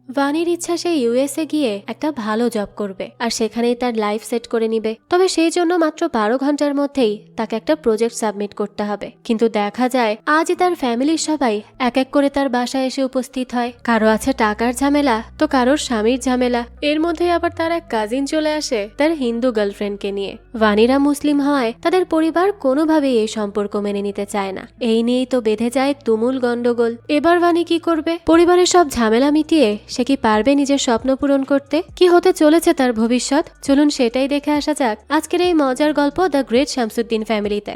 ভানির ইচ্ছা সে ইউএসএ গিয়ে একটা ভালো জব করবে আর সেখানেই তার লাইফ সেট করে নিবে। তবে সেই জন্য মাত্র 12 ঘন্টার মধ্যেই তাকে একটা প্রজেক্ট সাবমিট করতে হবে। কিন্তু দেখা যায় আজই তার ফ্যামিলির সবাই এক এক করে তার বাসায় এসে উপস্থিত হয়। কারো আছে টাকার ঝামেলা, তো কারোর স্বামীর ঝামেলা। এর মধ্যে আবার তার এক কাজিন চলে আসে তার হিন্দু গার্লফ্রেন্ডকে নিয়ে। ভানিরা মুসলিম হওয়ায় তাদের পরিবার কোনোভাবেই এই সম্পর্ক মেনে নিতে চায় না। এই নিয়েই তো বেঁধে যায় তুমুল গন্ডগোল। এবার ভানি কি করবে? পরিবারের সব ঝামেলা মিটিয়ে সে কি পারবে নিজের স্বপ্ন পূরণ করতে? কি হতে চলেছে তার ভবিষ্যৎ? চলুন সেটাই দেখে আসা যাক আজকের এই মজার গল্প দ্য গ্রেট শামসুদ্দিন ফ্যামিলিতে।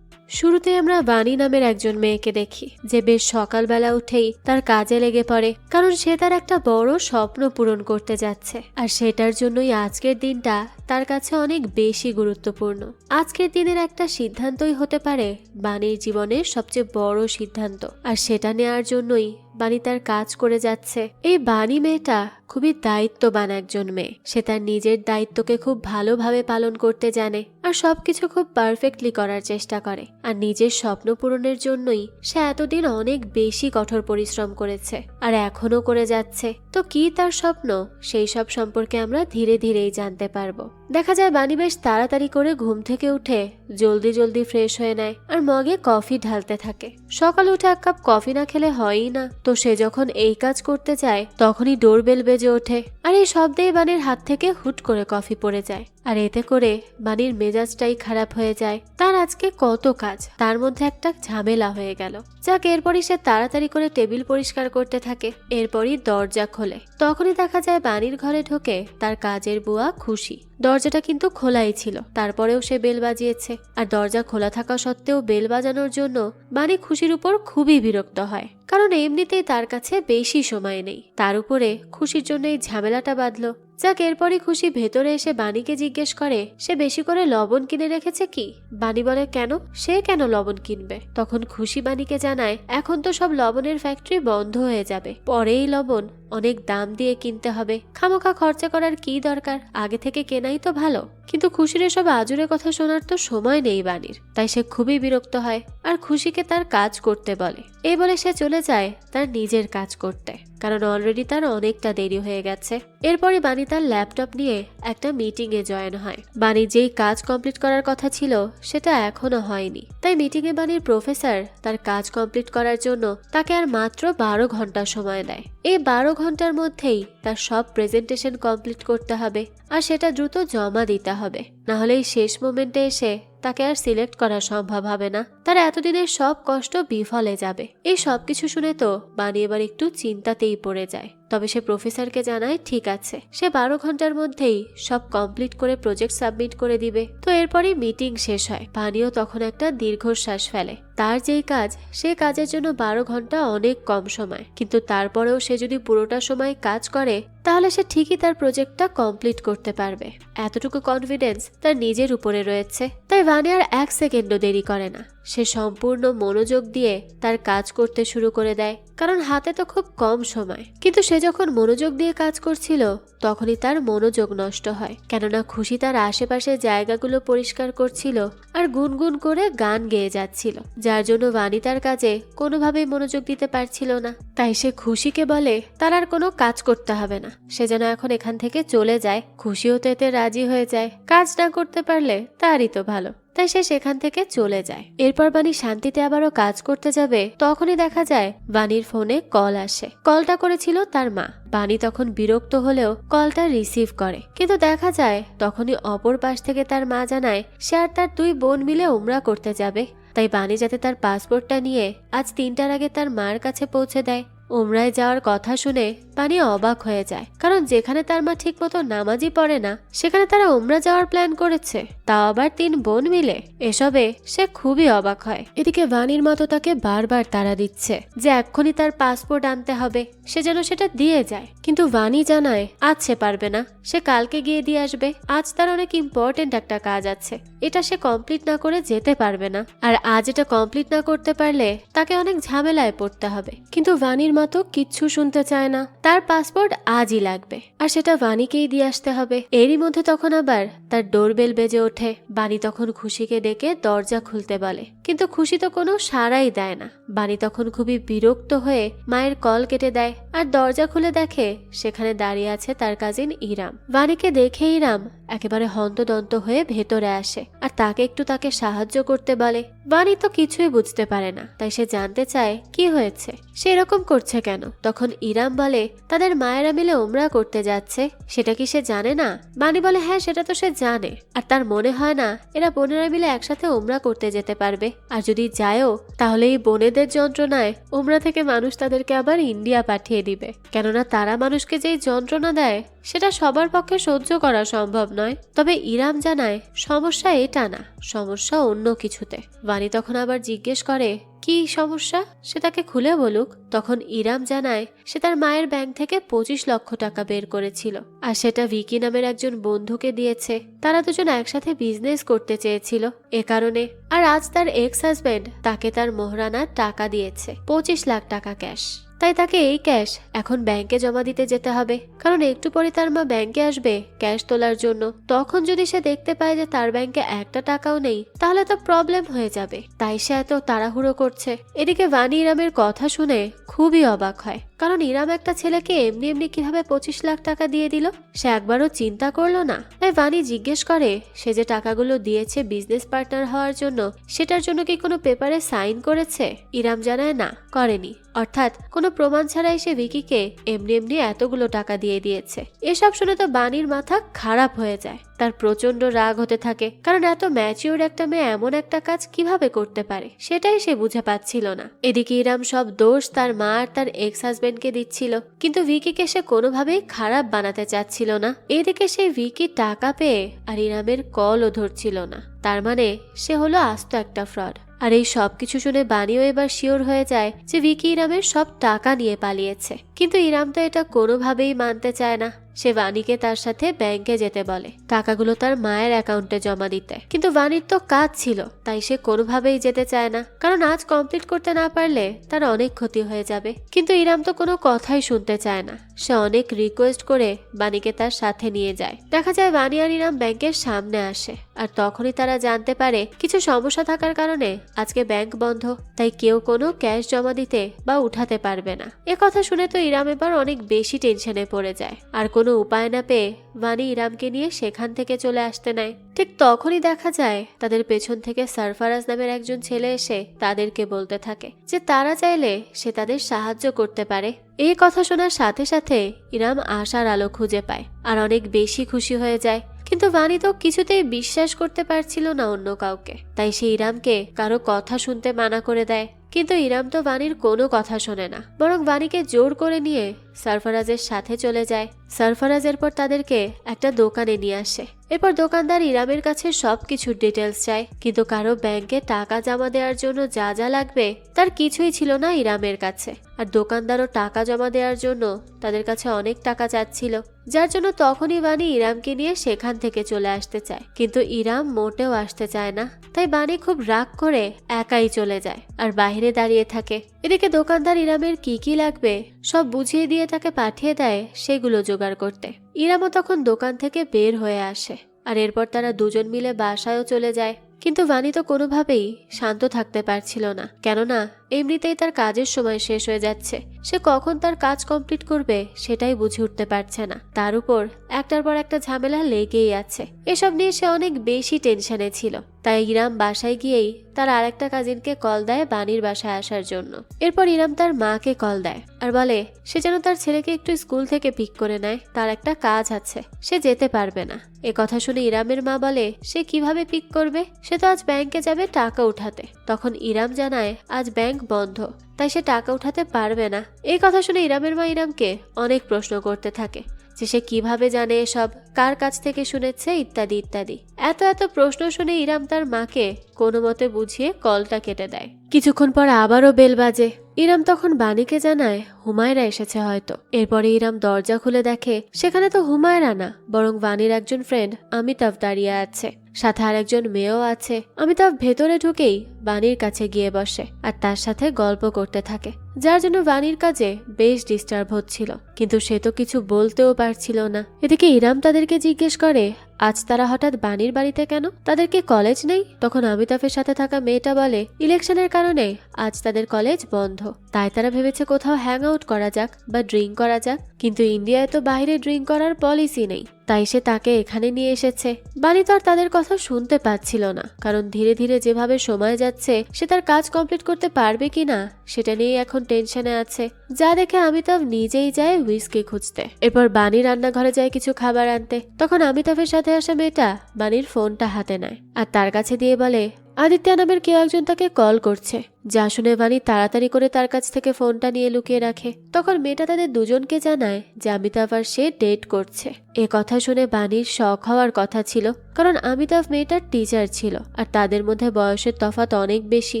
শুরুতে আমরা বানি নামের একজন মেয়েকে দেখি যে বেশ সকালবেলা উঠেই তার কাজে লেগে পড়ে, কারণ সে তার একটা বড় স্বপ্ন পূরণ করতে যাচ্ছে। আর সেটার জন্যই আজকের দিনটা তার কাছে অনেক বেশি গুরুত্বপূর্ণ। আজকের দিনের একটা সিদ্ধান্তই হতে পারে বানির জীবনের সবচেয়ে বড় সিদ্ধান্ত, আর সেটা নেওয়ার জন্যই বানি তার কাজ করে যাচ্ছে। এই বানি মেয়েটা খুবই দায়িত্ববান একজন মেয়ে। সে তার নিজের দায়িত্বকে খুব ভালোভাবে পালন করতে জানে আর সবকিছু খুব পারফেক্টলি করার চেষ্টা করে। আর নিজের স্বপ্ন পূরণের জন্যই সে এতদিন অনেক বেশি কঠোর পরিশ্রম করেছে আর এখনো করে যাচ্ছে। তো কি তার স্বপ্ন, সেই সব সম্পর্কে আমরা ধীরে ধীরেই জানতে পারবো। দেখা যায় বানি বেশ তাড়াতাড়ি করে ঘুম থেকে উঠে জলদি জলদি ফ্রেশ হয়ে নেয় আর মগে কফি ঢালতে থাকে। সকালে উঠে এক কাপ কফি না খেলে হয়ই না। তো সে যখন এই কাজ করতে যায় তখনই ডোরবেল বেজে ওঠে আর এই শব্দেই বানির হাত থেকে হুট করে কফি পড়ে যায়। আর এতে করে বানির মেজাজটাই খারাপ হয়ে যায়। তার আজকে কত কাজ, তার মধ্যে একটা ঝামেলা হয়ে গেল। যাক, এরপরই সে তাড়াতাড়ি করে টেবিল পরিষ্কার করতে থাকে। এরপরই দরজা খোলে। তখনই দেখা যায় বানির ঘরে ঢোকে তার কাজের বুয়া খুশি। দরজাটা কিন্তু খোলাই ছিল, তারপরেও সে বেল বাজিয়েছে। আর দরজা খোলা থাকা সত্ত্বেও বেল বাজানোর জন্য বানি খুশির উপর খুবই বিরক্ত হয়, কারণ এমনিতেই তার কাছে বেশি সময় নেই। তার উপরে খুশির জন্য এই ঝামেলাটা বাঁধলো। যাক, এরপরই খুশি ভেতরে এসে বানিকে জিজ্ঞেস করে সে বেশি করে লবণ কিনে রেখেছে কি। বানি বলে কেন, সে কেন লবণ কিনবে? তখন খুশি বানিকে জানায় এখন তো সব লবণের ফ্যাক্টরি বন্ধ হয়ে যাবে, পরেই লবণ অনেক দাম দিয়ে কিনতে হবে। খামোখা খরচা করার কি দরকার, আগে থেকে কেনাই তো ভালো। কিন্তু খুশির এসব আজুরে কথা শোনার তো সময় নেই বানির, তাই সে খুবই বিরক্ত হয় আর খুশিকে তার কাজ করতে বলে। এই বলে সে চলে যায় তার নিজের কাজ করতে, কারণ অলরেডি তার অনেকটা দেরি হয়ে গেছে। এরপরে বানি তার ল্যাপটপ নিয়ে একটা মিটিং এ জয়েন হয়। বানি যেই কাজ কমপ্লিট করার কথা ছিল সেটা এখনো হয়নি, তাই মিটিং এ বানির প্রফেসর তার কাজ কমপ্লিট করার জন্য তাকে আর মাত্র 12 ঘন্টা সময় দেয়। এই 12 ঘন্টার মধ্যেই তার সব প্রেজেন্টেশন কমপ্লিট করতে হবে আর সেটা দ্রুত জমা দিতে হবে, না হলে শেষ মোমেন্টে এসে তাকে আর সিলেক্ট করা সম্ভব হবে না। তার এতদিনের সব কষ্ট বিফলে যাবে। এই সবকিছু শুনে তো বানি এবার একটু চিন্তাতেই পড়ে যায়। তবে সে প্রফেসরকে জানায় ঠিক আছে, সে 12 ঘন্টার মধ্যেই সব কমপ্লিট করে প্রজেক্ট সাবমিট করে দিবে। তো এরপরই মিটিং শেষ হয়। বানিও তখন একটা দীর্ঘশ্বাস ফেলে। তার যেই কাজ, সে কাজের জন্য 12 ঘন্টা অনেক কম সময়, কিন্তু তারপরেও সে যদি পুরোটা সময় কাজ করে তাহলে সে ঠিকই তার প্রজেক্টটা কমপ্লিট করতে পারবে। এতটুকু কনফিডেন্স তার নিজের উপরে রয়েছে। তাই বানি আর 1 সেকেন্ডও দেরি করে না। সে সম্পূর্ণ মনোযোগ দিয়ে তার কাজ করতে শুরু করে দেয়, কারণ হাতে তো খুব কম সময়। কিন্তু সে যখন মনোযোগ দিয়ে কাজ করছিল তখনই তার মনোযোগ নষ্ট হয়, কেননা খুশি তার আশেপাশের জায়গাগুলো পরিষ্কার করছিল আর গুনগুন করে গান গেয়ে যাচ্ছিল, যার জন্য বানি তার কাজে কোনোভাবেই মনোযোগ দিতে পারছিল না। তাই সে খুশিকে বলে তার আর কোনো কাজ করতে হবে না, সে যেন এখন এখান থেকে চলে যায়। খুশিও তো এতে রাজি হয়ে যায়, কাজ না করতে পারলে তারই তো ভালো। তাই সে সেখান থেকে চলে যায়। এরপর বানি শান্তিতে আবারও কাজ করতে যাবে, তখনই দেখা যায় বানির ফোনে কল আসে। কলটা করেছিল তার মা। বানি তখন বিরক্ত হলেও কলটা রিসিভ করে, কিন্তু দেখা যায় তখনই অপর পাশ থেকে তার মা জানায় সে আর তার 2 বোন মিলে উমরা করতে যাবে। তাই বানি যাতে তার পাসপোর্টটা নিয়ে আজ 3টার আগে তার মার কাছে পৌঁছে দেয়। উমরায় যাওয়ার কথা শুনে বানি অবাক হয়ে যায়, কারণ যেখানে তার মা ঠিক মতো নামাজই পড়ে না সেখানে তারা উমরা যাওয়ার প্ল্যান করেছে, তাও আবার 3 বোন মিলে। এসবে সে খুবই অবাক হয়। এদিকে বানির মতো তাকে বারবার তাড়া দিচ্ছে যে এক্ষুনি তার পাসপোর্ট আনতে হবে, সে যেন সেটা দিয়ে যায়। কিন্তু বানি জানায় আজ সে পারবে না, সে কালকে গিয়ে দিয়ে আসবে। আজ তার অনেক ইম্পর্টেন্ট একটা কাজ আছে, এটা সে কমপ্লিট না করে যেতে পারবে না। আর আজ এটা কমপ্লিট না করতে পারলে তাকে অনেক ঝামেলায় পড়তে হবে। কিন্তু বানির মা তো কিচ্ছু শুনতে চায় না, তার পাসপোর্ট আজই লাগবে আর সেটা বাণীকেই দিয়ে আসতে হবে। এরই মধ্যে তখন আবার তার ডোরবেল বেজে ওঠে। বাণী তখন খুশিকে ডেকে দরজা খুলতে বলে, কিন্তু খুশি তো কোনো সাড়াই দেয় না। বাণী তখন খুবই বিরক্ত হয়ে মায়ের কল কেটে দেয় আর দরজা খুলে দেখে সেখানে দাঁড়িয়ে আছে তার কাজিন ইরাম। বাণীকে দেখে ইরাম একেবারে হন্তদন্ত হয়ে ভেতরে আসে আর তাকে সাহায্য করতে বলে। বাণী তো কিছুই বুঝতে পারে না, তাই সে জানতে চায় কি হয়েছে, সে এরকম করছে কেন। তখন ইরাম বলে তাদের মায়েরা মিলে উমরা করতে যাচ্ছে, সেটা কি সে জানে না? বাণী বলে হ্যাঁ সেটা তো সে জানে, আর তার মনে হয় না এরা বোনেরা মিলে একসাথে উমরা করতে যেতে পারবে। আর যদি যায়ও তাহলে এই বোনেদের যন্ত্রণায় উমরা থেকে মানুষ তাদেরকে আবার ইন্ডিয়া পাঠিয়ে দিবে, কেননা তারা মানুষকে যেই যন্ত্রণা দেয় সেটা সবার পক্ষে সহ্য করা সম্ভব নয়। তবে ইরাম জানায় সমস্যা এটা না, সমস্যা অন্য কিছুতে। বাণী তখন আবার জিজ্ঞেস করে কি সমস্যা, সে তাকে খুলে বলুক। তখন ইরাম জানায় সে তার মায়ের ব্যাংক থেকে 25 লক্ষ টাকা বের করেছিল আর সেটা ভিকি নামের একজন বন্ধুকে দিয়েছে। তারা দুজন একসাথে বিজনেস করতে চেয়েছিল এ কারণে। আর আজ তার এক্স হাজবেন্ড তাকে তার মোহরানার টাকা দিয়েছে, 25 লাখ টাকা ক্যাশ। তাই তাকে এই ক্যাশ এখন ব্যাংকে জমা দিতে যেতে হবে, কারণ একটু পরে তার মা ব্যাংকে আসবে ক্যাশ তোলার জন্য। তখন যদি সে দেখতে পায় যে তার ব্যাংকে একটা টাকাও নেই তাহলে তো প্রবলেম হয়ে যাবে, তাই সে এত তাড়াহুড়ো করছে। এদিকে বাণী ইরামের কথা শুনে খুবই অবাক হয়, কারণ ইরাম একটা ছেলেকে এমনি এমনি কিভাবে 25 লাখ টাকা দিয়ে দিল, সে একবারও চিন্তা করলো না। তাই বাণী জিজ্ঞেস করে সে যে টাকাগুলো দিয়েছে বিজনেস পার্টনার হওয়ার জন্য, সেটার জন্য কি কোনো পেপারে সাইন করেছে? ইরাম জানায় না, করেনি। অর্থাৎ কোনো প্রমাণ ছাড়াই সে ভিকিকে এমনি এমনি এতগুলো টাকা দিয়ে দিয়েছে। এসব শুনে তো বাণীর মাথা খারাপ হয়ে যায়, তার প্রচন্ড রাগ হতে থাকে, কারণ এত ম্যাচিউর একটা মেয়ে এমন একটা কাজ কিভাবে করতে পারে সেটাই সে বুঝে পাচ্ছিল না। এদিকে ইরাম সব দোষ তার মা আর তার এক্স হাজবেন্ডকে দিচ্ছিল, কিন্তু ভিকিকে সে কোনোভাবেই খারাপ বানাতে চাচ্ছিল না। এদিকে সে ভিকি টাকা পেয়ে আর ইরামের কলও ধরছিল না, তার মানে সে হলো আস্ত একটা ফ্রড। আর এই সবকিছু শুনে বাণীও এবার শিওর হয়ে যায় যে ভিকি ইরামের সব টাকা নিয়ে পালিয়েছে। কিন্তু ইরাম তো এটা কোনোভাবেই মানতে চায় না। সে বাণীকে তার সাথে ব্যাংকে যেতে বলে টাকাগুলো তার মায়ের অ্যাকাউন্টে জমা দিতে, কিন্তু বাণীর তো কাজ ছিল তাই সে কোনোভাবেই যেতে চায় না, কারণ আজ কমপ্লিট করতে না পারলে তার অনেক ক্ষতি হয়ে যাবে। কিন্তু ইরাম তো কোনো কথাই শুনতে চায় না, সে অনেক রিকোয়েস্ট করে বাণীকে তার সাথে নিয়ে যায়। দেখা যায় বাণী আর ইরাম ব্যাংকের সামনে আসে, আর তখনই তারা জানতে পারে কিছু সমস্যা থাকার কারণে আজকে ব্যাংক বন্ধ, তাই কেউ কোনো ক্যাশ জমা দিতে বা উঠাতে পারবে না। এ কথা শুনে তো ইরাম এবার অনেক বেশি টেনশনে পড়ে যায়, আর কোনো উপায় না পেয়ে বাণী ইরামকে নিয়ে সেখান থেকে চলে আসতে নেয়। ঠিক তখনই দেখা যায় তাদের পেছন থেকে সরফরাজ নামের একজন ছেলে এসে তাদেরকে বলতে থাকে যে তারা চাইলে সে তাদের সাহায্য করতে পারে। এই কথা শোনার সাথে সাথে ইরাম আশার আলো খুঁজে পায় আর অনেক বেশি খুশি হয়ে যায়। কিন্তু বাণী তো কিছুতেই বিশ্বাস করতে পারছিল না অন্য কাউকে, তাই সে ইরামকে কারো কথা শুনতে মানা করে দেয়। কিন্তু ইরাম তো বাণীর কোনো কথা শোনে না, বরং বাণীকে জোর করে নিয়ে সরফরাজের সাথে চলে যায়। সরফরাজ এরপর তাদেরকে একটা দোকানে নিয়ে আসে। এরপর দোকানদার ইরামের কাছে সবকিছুর ডিটেলস চায়, কিন্তু কারো ব্যাংকে টাকা জমা দেওয়ার জন্য যা যা লাগবে তার কিছুই ছিল না ইরামের কাছে। আর দোকানদারও টাকা জমা দেওয়ার জন্য তাদের কাছে অনেক টাকা চাচ্ছিল, যার জন্য তখনই বাণী ইরামকে নিয়ে সেখান থেকে চলে আসতে চায়। কিন্তু ইরাম মোটেও আসতে চায় না, তাই বাণী খুব রাগ করে একাই চলে যায় আর বাইরে দাঁড়িয়ে থাকে। এদিকে দোকানদার ইরামের কি কি লাগবে সব বুঝিয়ে দিয়ে তাকে পাঠিয়ে দেয় সেগুলো জোগাড় করতে। ইরামও তখন দোকান থেকে বের হয়ে আসে, আর এরপর তারা দুজন মিলে বাসায়ও চলে যায়। কিন্তু বাণী তো কোনোভাবেই শান্ত থাকতে পারছিল না, কেননা এমনিতেই তার কাজের সময় শেষ হয়ে যাচ্ছে, সে কখন তার কাজ কমপ্লিট করবে সেটাই বুঝে উঠতে পারছে না। তার উপর একটার পর একটা ঝামেলা লেগেই আছে, এসব নিয়ে সে অনেক বেশি টেনশনে ছিল। তাই ইরাম বাসায় গিয়েই তার আরেকটা কাজিনকে কল দেয় বাণীর বাসায় আসার জন্য। এরপর ইরাম তার মাকে কল দেয় আর বলে সে যেন তার ছেলেকে একটু স্কুল থেকে পিক করে নেয়, তার একটা কাজ আছে, সে যেতে পারবে না। এ কথা শুনে ইরামের মা বলে সে কিভাবে পিক করবে, সে তো আজ ব্যাংকে যাবে টাকা উঠাতে। তখন ইরাম জানায় আজ ব্যাংক বন্ধ, তাই সে টাকা উঠাতে পারবে না। এই কথা শুনে ইরামের মা ইরামকে অনেক প্রশ্ন করতে থাকে যে সে কিভাবে জানে এসব, কার কাছ থেকে শুনেছে, ইত্যাদি ইত্যাদি। এত প্রশ্ন শুনে ইরাম তার মাকে কোনো মতে বুঝিয়ে কলটা কেটে দেয়। কিছুক্ষণ পর আবারও বেল বাজে। ইরাম তখন বাণীকে জানায় হুমায়রা এসেছে হয়তো। এরপরে ইরাম দরজা খুলে দেখে সেখানে তো হুমায়রা না, বরং বাণীর একজন ফ্রেন্ড অমিতাভ দাঁড়িয়ে আছে, সাথে আর একজন মেয়েও আছে। অমিতাভ ভেতরে ঢুকেই বাণীর কাছে গিয়ে বসে আর তার সাথে গল্প করতে থাকে, যার জন্য বাণীর কাজে বেশ ডিস্টার্ব হচ্ছিল, কিন্তু সে তো কিছু বলতেও পারছিল না। এদিকে ইরাম তাদেরকে জিজ্ঞেস করে আজ তারা হঠাৎ বাণীর বাড়িতে কেন, তাদের কি কলেজ নেই? তখন অমিতাভের সাথে থাকা মেয়েটা বলে ইলেকশনের কারণে আজ তাদের কলেজ বন্ধ, তাই তারা ভেবেছে কোথাও হ্যাং আউট করা যাক বা ড্রিঙ্ক করা যাক, কিন্তু ইন্ডিয়ায় তো বাইরে ড্রিঙ্ক করার পলিসি নেই, তাই সে তাকে এখানে নিয়ে এসেছে। বাণী তো আর তাদের কথা শুনতে পাচ্ছিল না, কারণ ধীরে ধীরে যেভাবে সময় যাচ্ছে সে তার কাজ কমপ্লিট করতে পারবে কিনা সেটা নিয়ে এখন টেনশনে আছে, যা দেখে অমিতাভ নিজেই যায় হুইস্কি খুঁজতে। এরপর বাণী রান্নাঘরে যায় কিছু খাবার আনতে। তখন অমিতাভের সাথে আসা মেয়েটা বাণীর ফোনটা হাতে নেয় আর তার কাছে দিয়ে বলে আদিত্য নামের কেউ একজন তাকে কল করছে। যা শুনে বাণী তাড়াতাড়ি করে তার কাছ থেকে ফোনটা নিয়ে লুকিয়ে রাখে। তখন মেয়েটা তাদের দুজনকে জানায় যে অমিতাভ আর সে ডেট করছে। এ কথা শুনে বাণীর শখ হওয়ার কথা ছিল, কারণ অমিতাভ মেয়েটার টিচার ছিল আর তাদের মধ্যে বয়সের তফাৎ অনেক বেশি।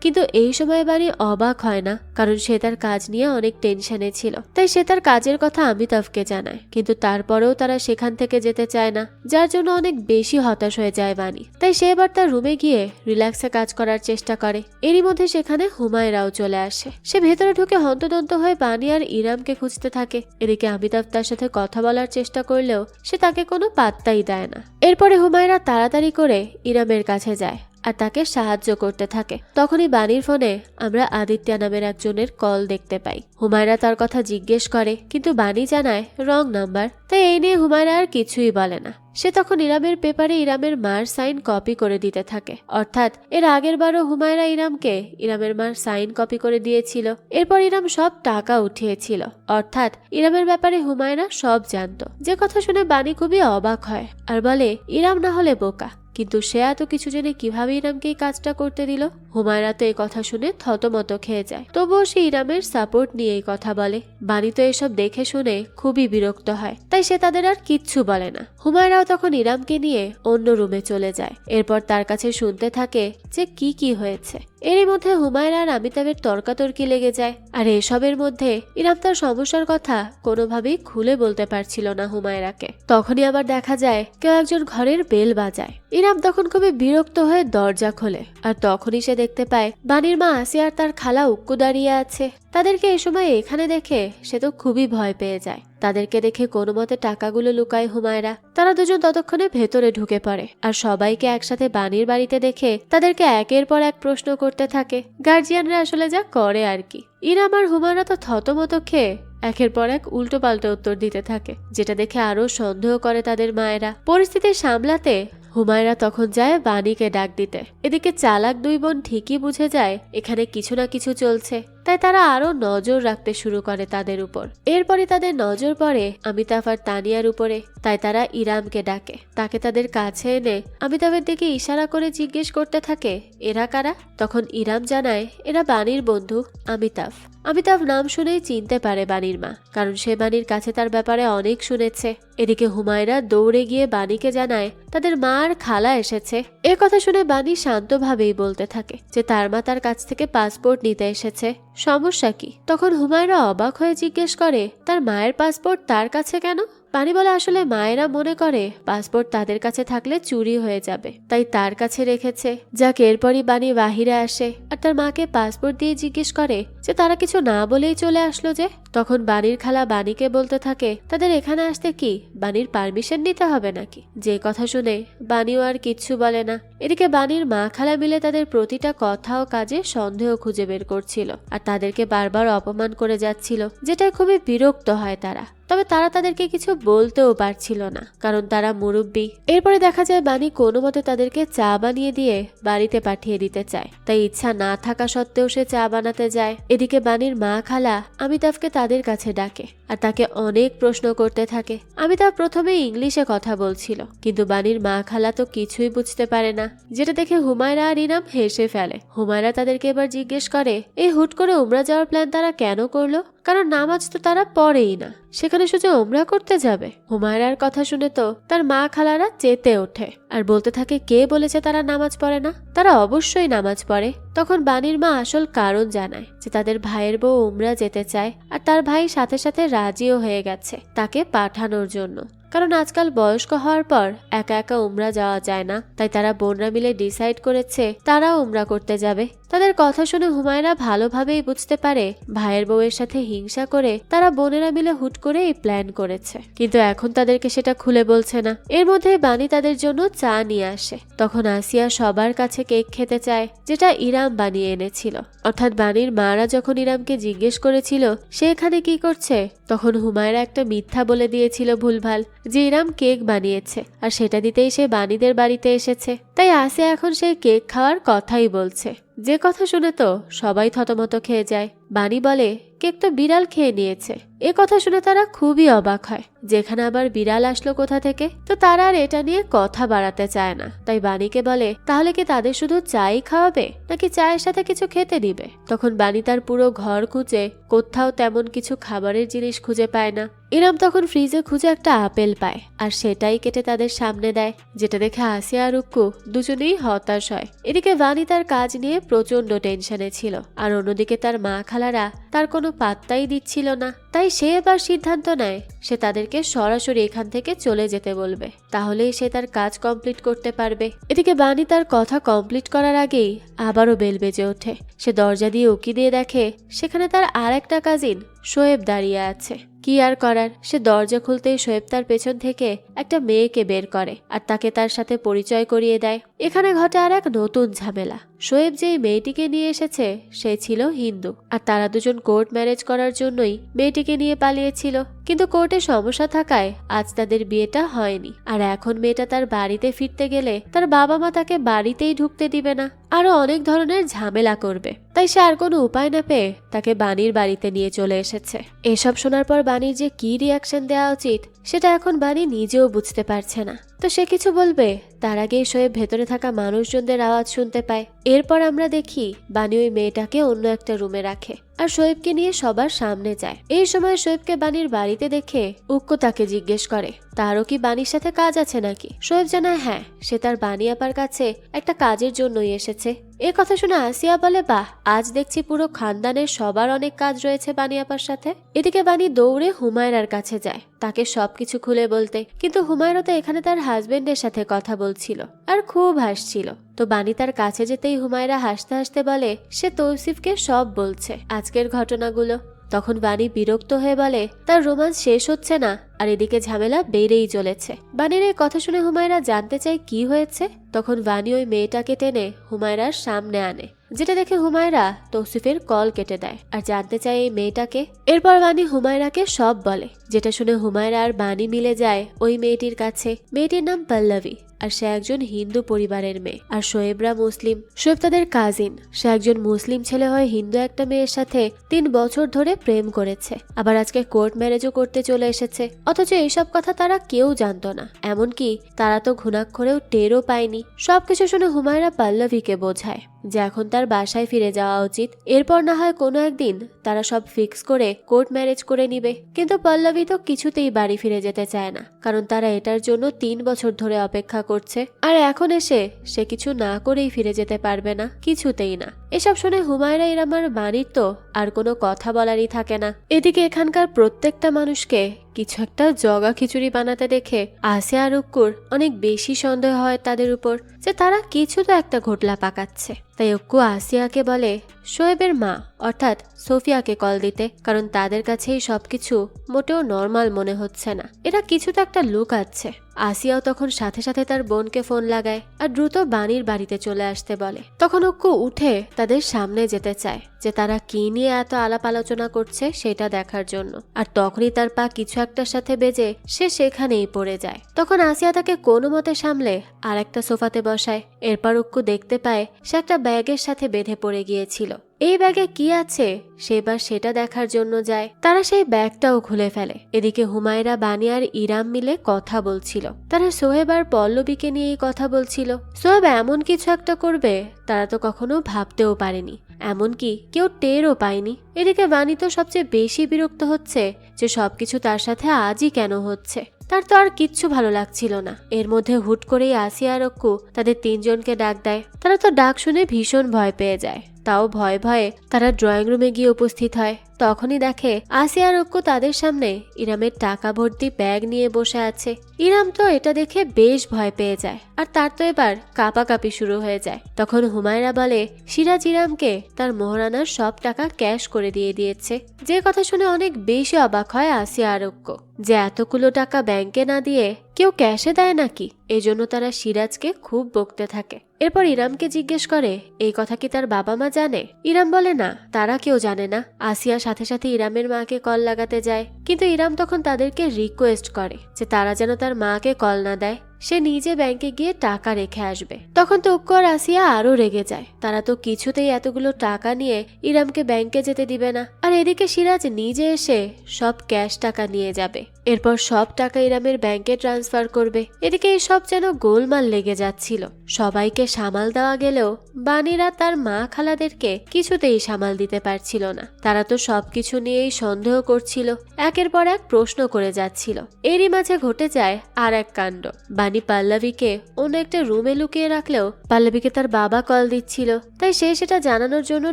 কিন্তু এই সময় বাণী অবাক হয় না, কারণ সে তার কাজ নিয়ে অনেক টেনশনে ছিল, তাই সে তার কাজের কথা অমিতাভকে জানায়। কিন্তু তারপরেও তারা সেখান থেকে যেতে চায় না, যার জন্য অনেক বেশি হতাশ হয়ে যায় বাণী। তাই সে এবার তার রুমে গিয়ে রিল্যাক্সে কাজ করার চেষ্টা করে। এরই মধ্যে সেখানে হুমায়রাও চলে আসে। সে ভেতরে ঢুকে হন্তদন্ত হয়ে বাণী আর ইরামকে খুঁজতে থাকে। এদিকে অমিতাভ তার সাথে কথা বলার চেষ্টা করলেও সে তাকে কোনো পাত্তাই দেয় না। এরপরে হুমায়রা তাড়াতাড়ি করে ইরামের কাছে যায় আর তাকে সাহায্য করতে থাকে। তখনই বাণীর ফোনে আমরা আদিত্য নামের একজনের কল দেখতে পাই। হুমায়রা তার কথা জিজ্ঞেস করে, কিন্তু বাণী জানায় রং নাম্বার, তাই এই নিয়ে হুমায়রা আর কিছুই বলে না। সে তখন ইরামের পেপারে ইরামের মার সাইন কপি করে দিতে থাকে, অর্থাৎ এর আগের বারও হুমায়রা ইরামকে ইরামের মার সাইন কপি করে দিয়েছিল। এরপর ইরাম সব টাকা উঠিয়েছিল, অর্থাৎ ইরামের ব্যাপারে হুমায়রা সব জানতো। যে কথা শুনে বাণী খুবই অবাক হয় আর বলে ইরাম না হলে বোকা, কিন্তু সে এত কিছু জেনে কিভাবে ইরামকে এই কাজটা করতে দিল। হুমায়রা তো এই কথা শুনে থতমত খেয়ে যায়, তবুও সে ইরামের সাপোর্ট নিয়ে এই কথা বলে। বাণী তো এসব দেখে শুনে খুবই বিরক্ত হয়, তাই সে তাদের আর কিচ্ছু বলে না। হুমায়রাও তখন ইরামকে নিয়ে অন্য রুমে চলে যায়। এরপর তার কাছে শুনতে থাকে যে কি হয়েছে। এরই মধ্যে হুমায়রা আর অমিতাভের তর্কাতর্কি লেগে যায়, আর এসবের মধ্যে ইরাম তার সমস্যার কথা কোনোভাবেই খুলে বলতে পারছিল না হুমায়রাকে। তখনই আবার দেখা যায় কেউ একজন ঘরের বেল বাজায়। ইরাম তখন খুবই বিরক্ত হয়ে দরজা খোলে, আর তখনই সে দেখতে পায় বাণীর মা আসিয়া আর তার খালা উক্কু দাঁড়িয়ে আছে। তাদেরকে এ সময় এখানে দেখে সে তো খুবই ভয় পেয়ে যায়। তাদেরকে দেখে কোনো মতে টাকাগুলো লুকায় হুমায়রা। তারা দুজন ততক্ষণে ভেতরে ঢুকে পড়ে আর সবাইকে একসাথে বাণীর বাড়িতে দেখে তাদেরকে একের পর এক প্রশ্ন করতে থাকে। গার্জিয়ানরা আসলে যা করে আর কি। ইরাম আর হুমায়রা তো থতমত খেয়ে একের পর এক উল্টো পাল্টা উত্তর দিতে থাকে, যেটা দেখে আরো সন্দেহ করে তাদের মায়েরা। পরিস্থিতি সামলাতে হুমায়রা তখন যায় বাণীকে ডাক দিতে। এদিকে চালাক দুই বোন ঠিকই বুঝে যায় এখানে কিছু না কিছু চলছে, তাই তারা আরো নজর রাখতে শুরু করে তাদের উপর। এরপরে তাদের নজর পড়ে অমিতাভ আর তানিয়ার উপরে, তাই তারা ইরামকে ডাকে। তাকে তাদের কাছে এনে অমিতাভের দিকে ইশারা করে জিজ্ঞেস করতে থাকে এরা কারা। তখন ইরাম জানায় এরা বাণীর বন্ধু অমিতাভ। অমিতাভ নাম শুনেই চিনতে পারে বাণীর মা, কারণ সে বাণীর কাছে তার ব্যাপারে অনেক শুনেছে। এদিকে হুমায়রা দৌড়ে গিয়ে বাণীকে জানায় তাদের মা আর খালা এসেছে। এ কথা শুনে বাণী শান্তভাবেই বলতে থাকে যে তার মা তার কাছ থেকে পাসপোর্ট নিতে এসেছে, সমস্যা কি? তখন হুমায়রা অবাক হয়ে জিজ্ঞেস করে তার মায়ের পাসপোর্ট তার কাছে কেন? বাণী বলে আসলে মায়েরা মনে করে পাসপোর্ট তাদের কাছে থাকলে চুরি হয়ে যাবে, তাই তার কাছে রেখেছে। যাক, এরপরই বাণী বাহিরে আসে আর তার মাকে পাসপোর্ট দিয়ে জিজ্ঞেস করে যে তারা কিছু না বলেই চলে আসলো যে। তখন বাণীর খালা বাণীকে বলতে থাকে তাদের এখানে আসতে কি বাণীর পারমিশন নিতে হবে নাকি? যে কথা শুনে বাণীও আর কিচ্ছু বলে না। এদিকে বাণীর মা খালা মিলে তাদের প্রতিটা কথা ও কাজে সন্দেহ খুঁজে বের করছিল আর তাদেরকে বারবার অপমান করে যাচ্ছিল, যেটায় খুবই বিরক্ত হয় তারা। তবে তারা তাদেরকে কিছু বলতেও পারছিল না, কারণ তারা মুরব্বী। এরপরে দেখা যায় বাণী কোনো মতে তাদেরকে চা বানিয়ে দিয়ে বাড়িতে পাঠিয়ে দিতে চায়, তাই ইচ্ছা না থাকা সত্ত্বেও সে চা বানাতে যায়। এদিকে বাণীর মা খালা অমিতাভকে তাদের কাছে ডাকে আর তাকে অনেক প্রশ্ন করতে থাকে। অমিতাভ প্রথমে ইংলিশে কথা বলছিল, কিন্তু বাণীর মা খালা তো কিছুই বুঝতে পারে না। যেটা দেখে হুমায়রা আর ইরাম হেসে ফেলে। হুমায়রা তাদেরকে এবার জিজ্ঞেস করে এই হুট করে উমরা যাওয়ার প্ল্যান তারা কেন করলো, কারণ নামাজ তো তারা পড়েই না, সেখানে শুধু উমরা করতে যাবে। হুমায়রার কথা শুনে তো তার মা খালারা চেতে ওঠে আর বলতে থাকে কে বলেছে তারা নামাজ পড়ে না, তারা অবশ্যই নামাজ পড়ে। তখন বাণীর মা আসল কারণ জানায় যে তাদের ভাইয়ের বউ উমরা যেতে চায় আর তার ভাই সাথে সাথে রাজিও হয়ে গেছে তাকে পাঠানোর জন্য, কারণ আজকাল বয়স্ক হওয়ার পর একা একা উমরা যাওয়া যায় না, তাই তারা বোনরা মিলে ডিসাইড করেছে তারা উমরা করতে যাবে। তাদের কথা শুনে হুমায়রা ভালোভাবেই বুঝতে পারে ভাইয়ের বউয়ের সাথে হিংসা করে তারা বোনেরা মিলে হুট করে এই প্ল্যান করেছে, কিন্তু এখন তাদেরকে সেটা খুলে বলছে না। এর মধ্যে বাণী তাদের জন্য চা নিয়ে আসে। তখন আসিয়া সবার কাছে কেক খেতে চায় যেটা ইরাম বানিয়ে এনেছিল। অর্থাৎ বাণীর মারা যখন ইরামকে জিজ্ঞেস করেছিল সে এখানে কি করছে, তখন হুমায়রা একটা মিথ্যা বলে দিয়েছিল ভুলভাল যে ইরাম কেক বানিয়েছে আর সেটা দিতেই সে বাণীদের বাড়িতে এসেছে। তাই আসিয়া এখন সেই কেক খাওয়ার কথাই বলছে, যে কথা শুনে তো সবাই থতমত খেয়ে যায়। বাণী বলে কেক তো বিড়াল খেয়ে নিয়েছে। এ কথা শুনে তারা খুবই অবাক হয়, যেখানে আবার বিড়াল আসলো কোথা থেকে। তো তারা আর এটা নিয়ে কথা বাড়াতে চায় না, তাই বাণীকে বলে তাহলে কি তাদের শুধু চাই খাওয়াবে নাকি চায়ের সাথে কিছু খেতে দিবে। তখন বাণী তার পুরো ঘর খুঁজে কোথাও তেমন কিছু খাবারের জিনিস খুঁজে পায় না। ইরাম তখন ফ্রিজে খুঁজে একটা আপেল পায় আর সেটাই কেটে তাদের সামনে দেয়, যেটা দেখে আসিয়া আর রুক্কু দুজনেই হতাশ হয়। এদিকে বাণী তার কাজ নিয়ে প্রচন্ড টেনশনে ছিল আর অন্যদিকে তার মা খালারা তার কোনো পাত্তাই দিচ্ছিল না। তাই সে এবার সিদ্ধান্ত নেয় সে তাদেরকে সরাসরি এখান থেকে চলে যেতে বলবে, তাহলেই সে তার কাজ কমপ্লিট করতে পারবে। এদিকে বাণী তার কথা কমপ্লিট করার আগেই আবারও বেল বেজে ওঠে। সে দরজা দিয়ে উকি দিয়ে দেখে সেখানে তার আর একটা কাজিন শোয়েব দাঁড়িয়ে আছে। কি আর করার, সে দরজা খুলতেই শোয়েব তার পেছন থেকে একটা মেয়েকে বের করে আর তাকে তার সাথে পরিচয় করিয়ে দেয়। এখানে ঘটে আর এক নতুন ঝামেলা। শোয়েব যেই মেয়েটিকে নিয়ে এসেছে সে ছিল হিন্দু আর তারা দুজন কোর্ট ম্যারেজ করার জন্যই মেয়েটিকে নিয়ে পালিয়েছিল, কিন্তু কোর্টে সমস্যা থাকায় আজ তাদের বিয়েটা হয়নি। আর এখন মেয়েটা তার বাড়িতে ফিরতে গেলে তার বাবা মা তাকে বাড়িতেই ঢুকতে দিবে না, আরো অনেক ধরনের ঝামেলা করবে। তাই সে আর কোনো উপায় না পেয়ে তাকে বাণীর বাড়িতে নিয়ে চলে এসেছে। এসব শোনার পর বাণীর যে কি রিয়াকশন দেওয়া উচিত সেটা এখন বাণী নিজেও বুঝতে পারছে না। তো সে কিছু বলবে তার আগেই শোয়েব ভেতরে থাকা মানুষজনদের আওয়াজ শুনতে পায়। এরপর আমরা দেখি বাণী ওই মেয়েটাকে অন্য একটা রুমে রাখে আর শোয়েবকে নিয়ে সবার সামনে যায়। এই সময় শোয়েবকে বাণীর বাড়িতে দেখে উক্কু তাকে জিজ্ঞেস করে তারও কি বাণীর সাথে কাজ আছে নাকি। শোয়েব জানায় হ্যাঁ, সে তার বাণী আপার কাছে একটা কাজের জন্যই এসেছে। এ কথা শুনে আসিয়া বলে বাহ, আজ দেখছি পুরো খানদানের সবার অনেক কাজ রয়েছে বাণী আপার সাথে। এদিকে বাণী দৌড়ে হুমায়রার কাছে যায় তাকে সবকিছু খুলে বলতে, কিন্তু হুমায়রা তো এখানে তার হাজবেন্ডের সাথে কথা বলছিল আর খুব হাসছিল। তো বাণী তার কাছে যেতেই হুমায়রা হাসতে হাসতে বলে সে তৌসিফকে সব বলছে আজকের ঘটনাগুলো। তখন বাণী বিরক্ত হয়ে বলে তার রোমান্স শেষ হচ্ছে না আর এদিকে ঝামেলা বেড়েই চলেছে। বাণীর এই কথা শুনে হুমায়রা জানতে চায় কি হয়েছে। তখন বাণী ওই মেয়েটাকে টেনে হুমায়রার সামনে আনে, যেটা দেখে হুমায়রা তৌসিফের কল কেটে দেয় আর জানতে চায় এই মেয়েটাকে। এরপর বাণী হুমায়রাকে সব বলে, যেটা শুনে হুমায়রা আর বাণী মিলে যায় ওই মেয়েটির কাছে। মেয়েটির নাম পল্লবী আর সে একজন হিন্দু পরিবারের মেয়ে আর শোয়েবরা মুসলিম। শোয়েব তাদের কাজিন, সে একজন মুসলিম ছেলে হয়ে হিন্দু একটা মেয়ের সাথে 3 বছর ধরে প্রেম করেছে, আবার আজকে কোর্ট ম্যারেজও করতে চলে এসেছে। অথচ এইসব কথা তারা কেউ জানতো না, এমনকি তারা তো ঘুণাক্ষরেও টেরও পায়নি। সবকিছু শুনে হুমায়রা পল্লবীকে বোঝায় যে এখন তার বাসায় ফিরে যাওয়া উচিত। এরপর না হয় কোনো একদিন তারা সব ফিক্স করে কোর্ট ম্যারেজ করে নিবে। কিন্তু পল্লবী তো কিছুতেই বাড়ি ফিরে যেতে চায় না, কারণ তারা এটার জন্য 3 বছর ধরে অপেক্ষা করছে আর এখন এসে সে কিছু না করেই ফিরে যেতে পারবে না, কিছুতেই না। এসব শুনে হুমায়রা ইরামার বাণীর তো আর কোনো কথা বলারই থাকে না। এদিকে এখানকার প্রত্যেকটা মানুষকে কিছু একটা জগা খিচুড়ি বানাতে দেখে আসিয়া আর উক্কুর অনেক বেশি সন্দেহ হয় তাদের উপর যে তারা কিছু তো একটা ঘটলা পাকাচ্ছে। তাই উক্কু আসিয়াকে বলে শোয়েবের মা অর্থাৎ সোফিয়াকে কল দিতে, কারণ তাদের কাছেই সবকিছু মোটেও নর্মাল মনে হচ্ছে না, এরা কিছু তো একটা লুকাচ্ছে। আসিয়াও তখন সাথে সাথে তার বোনকে ফোন লাগায় আর দ্রুত বাণীর বাড়িতে চলে আসতে বলে। তখন উক্কু উঠে তাদের সামনে যেতে চায় যে তারা কি নিয়ে এত আলাপ আলোচনা করছে সেটা দেখার জন্য, আর তখনই তার পা কিছু একটার সাথে বেজে সে সেখানেই পড়ে যায়। তখন আসিয়া তাকে কোনো মতে সামলে আর একটা সোফাতে বসায়। এরপর উক্কু দেখতে পায় সে একটা ব্যাগের সাথে বেঁধে পড়ে গিয়েছিল। এই ব্যাগে কি আছে সেবার সেটা দেখার জন্য যায়। তারা সেই ব্যাগটাও খুলে ফেলে। এদিকে হুমায়রা, বানি আর ইরাম মিলে কথা বলছিল। তারা সোহেব আর পল্লবীকে নিয়েই কথা বলছিল। সোহেব এমন কিছু একটা করবে তারা তো কখনো ভাবতেও পারেনি, এমনকি কেউ টেরও পায়নি। এদিকে বানি তো সবচেয়ে বেশি বিরক্ত হচ্ছে যে সবকিছু তার সাথে আজই কেন হচ্ছে। তার তো আর কিচ্ছু ভালো লাগছিল না। এর মধ্যে হুট করেই আসিয়া আর অক্কু তাদের তিনজনকে ডাক দেয়। তারা তো ডাক শুনে ভীষণ ভয় পেয়ে যায়। তাও ভয়ে ভয়ে তারা ড্রয়িং রুমে গিয়ে উপস্থিত হয়। তখনই দেখে আসিয়া আর অক্কু তাদের সামনে ইরামের টাকা ভর্তি ব্যাগ নিয়ে বসে আছে। ইরাম তো এটা দেখে বেশ ভয় পেয়ে যায়, আর তার তো এবার কাঁপাকাঁপি শুরু হয়ে যায়। তখন হুমায়রা বলে সিরাজ ইরামকে তার মোহরানার সব টাকা ক্যাশ করে দিয়ে দিয়েছে। যে কথা শুনে অনেক বেশি অবাক হয় আসিয়া আর অক্কু, যে এতগুলো টাকা ব্যাংকে না দিয়ে কেউ ক্যাশে দেয় নাকি। এজন্য তারা সিরাজকে খুব বকতে থাকে। এরপর ইরামকে জিজ্ঞেস করে এই কথা কি তার বাবা মা জানে। ইরাম বলে না, তারা কেউ জানে না। আসিয়া সাথে সাথে ইরামের মাকে কল লাগাতে যায়, কিন্তু ইরাম তখন তাদেরকে রিকোয়েস্ট করে যে তারা যেন তার মাকে কল না দেয়, সে নিজে ব্যাংকে গিয়ে টাকা রেখে আসবে। তখন তো অক্কু আর আসিয়া আরো রেগে যায়। তারা তো কিছুতেই এতগুলো টাকা নিয়ে ইরামকে ব্যাংকে যেতে দিবে না। আর এদিকে সিরাজ নিজে এসে সব ক্যাশ টাকা নিয়ে যাবে। এরপর সব টাকা ইরামের ব্যাংকে ট্রান্সফার করবে। এদিকে এইসব যেন গোলমাল লেগে যাচ্ছিল। সবাইকে সামাল দেওয়া গেলেও বানিরা তার মা খালাদেরকে কিছুতেই সামাল দিতে পারছিল না। তারা তো সবকিছু নিয়েই সন্দেহ করছিল, একের পর এক প্রশ্ন করে যাচ্ছিল। এরই মাঝে ঘটে যায় আর এক কাণ্ড। বানি পল্লবীকে অন্য একটা রুমে লুকিয়ে রাখলেও পল্লবীকে তার বাবা কল দিচ্ছিল, তাই সে সেটা জানানোর জন্য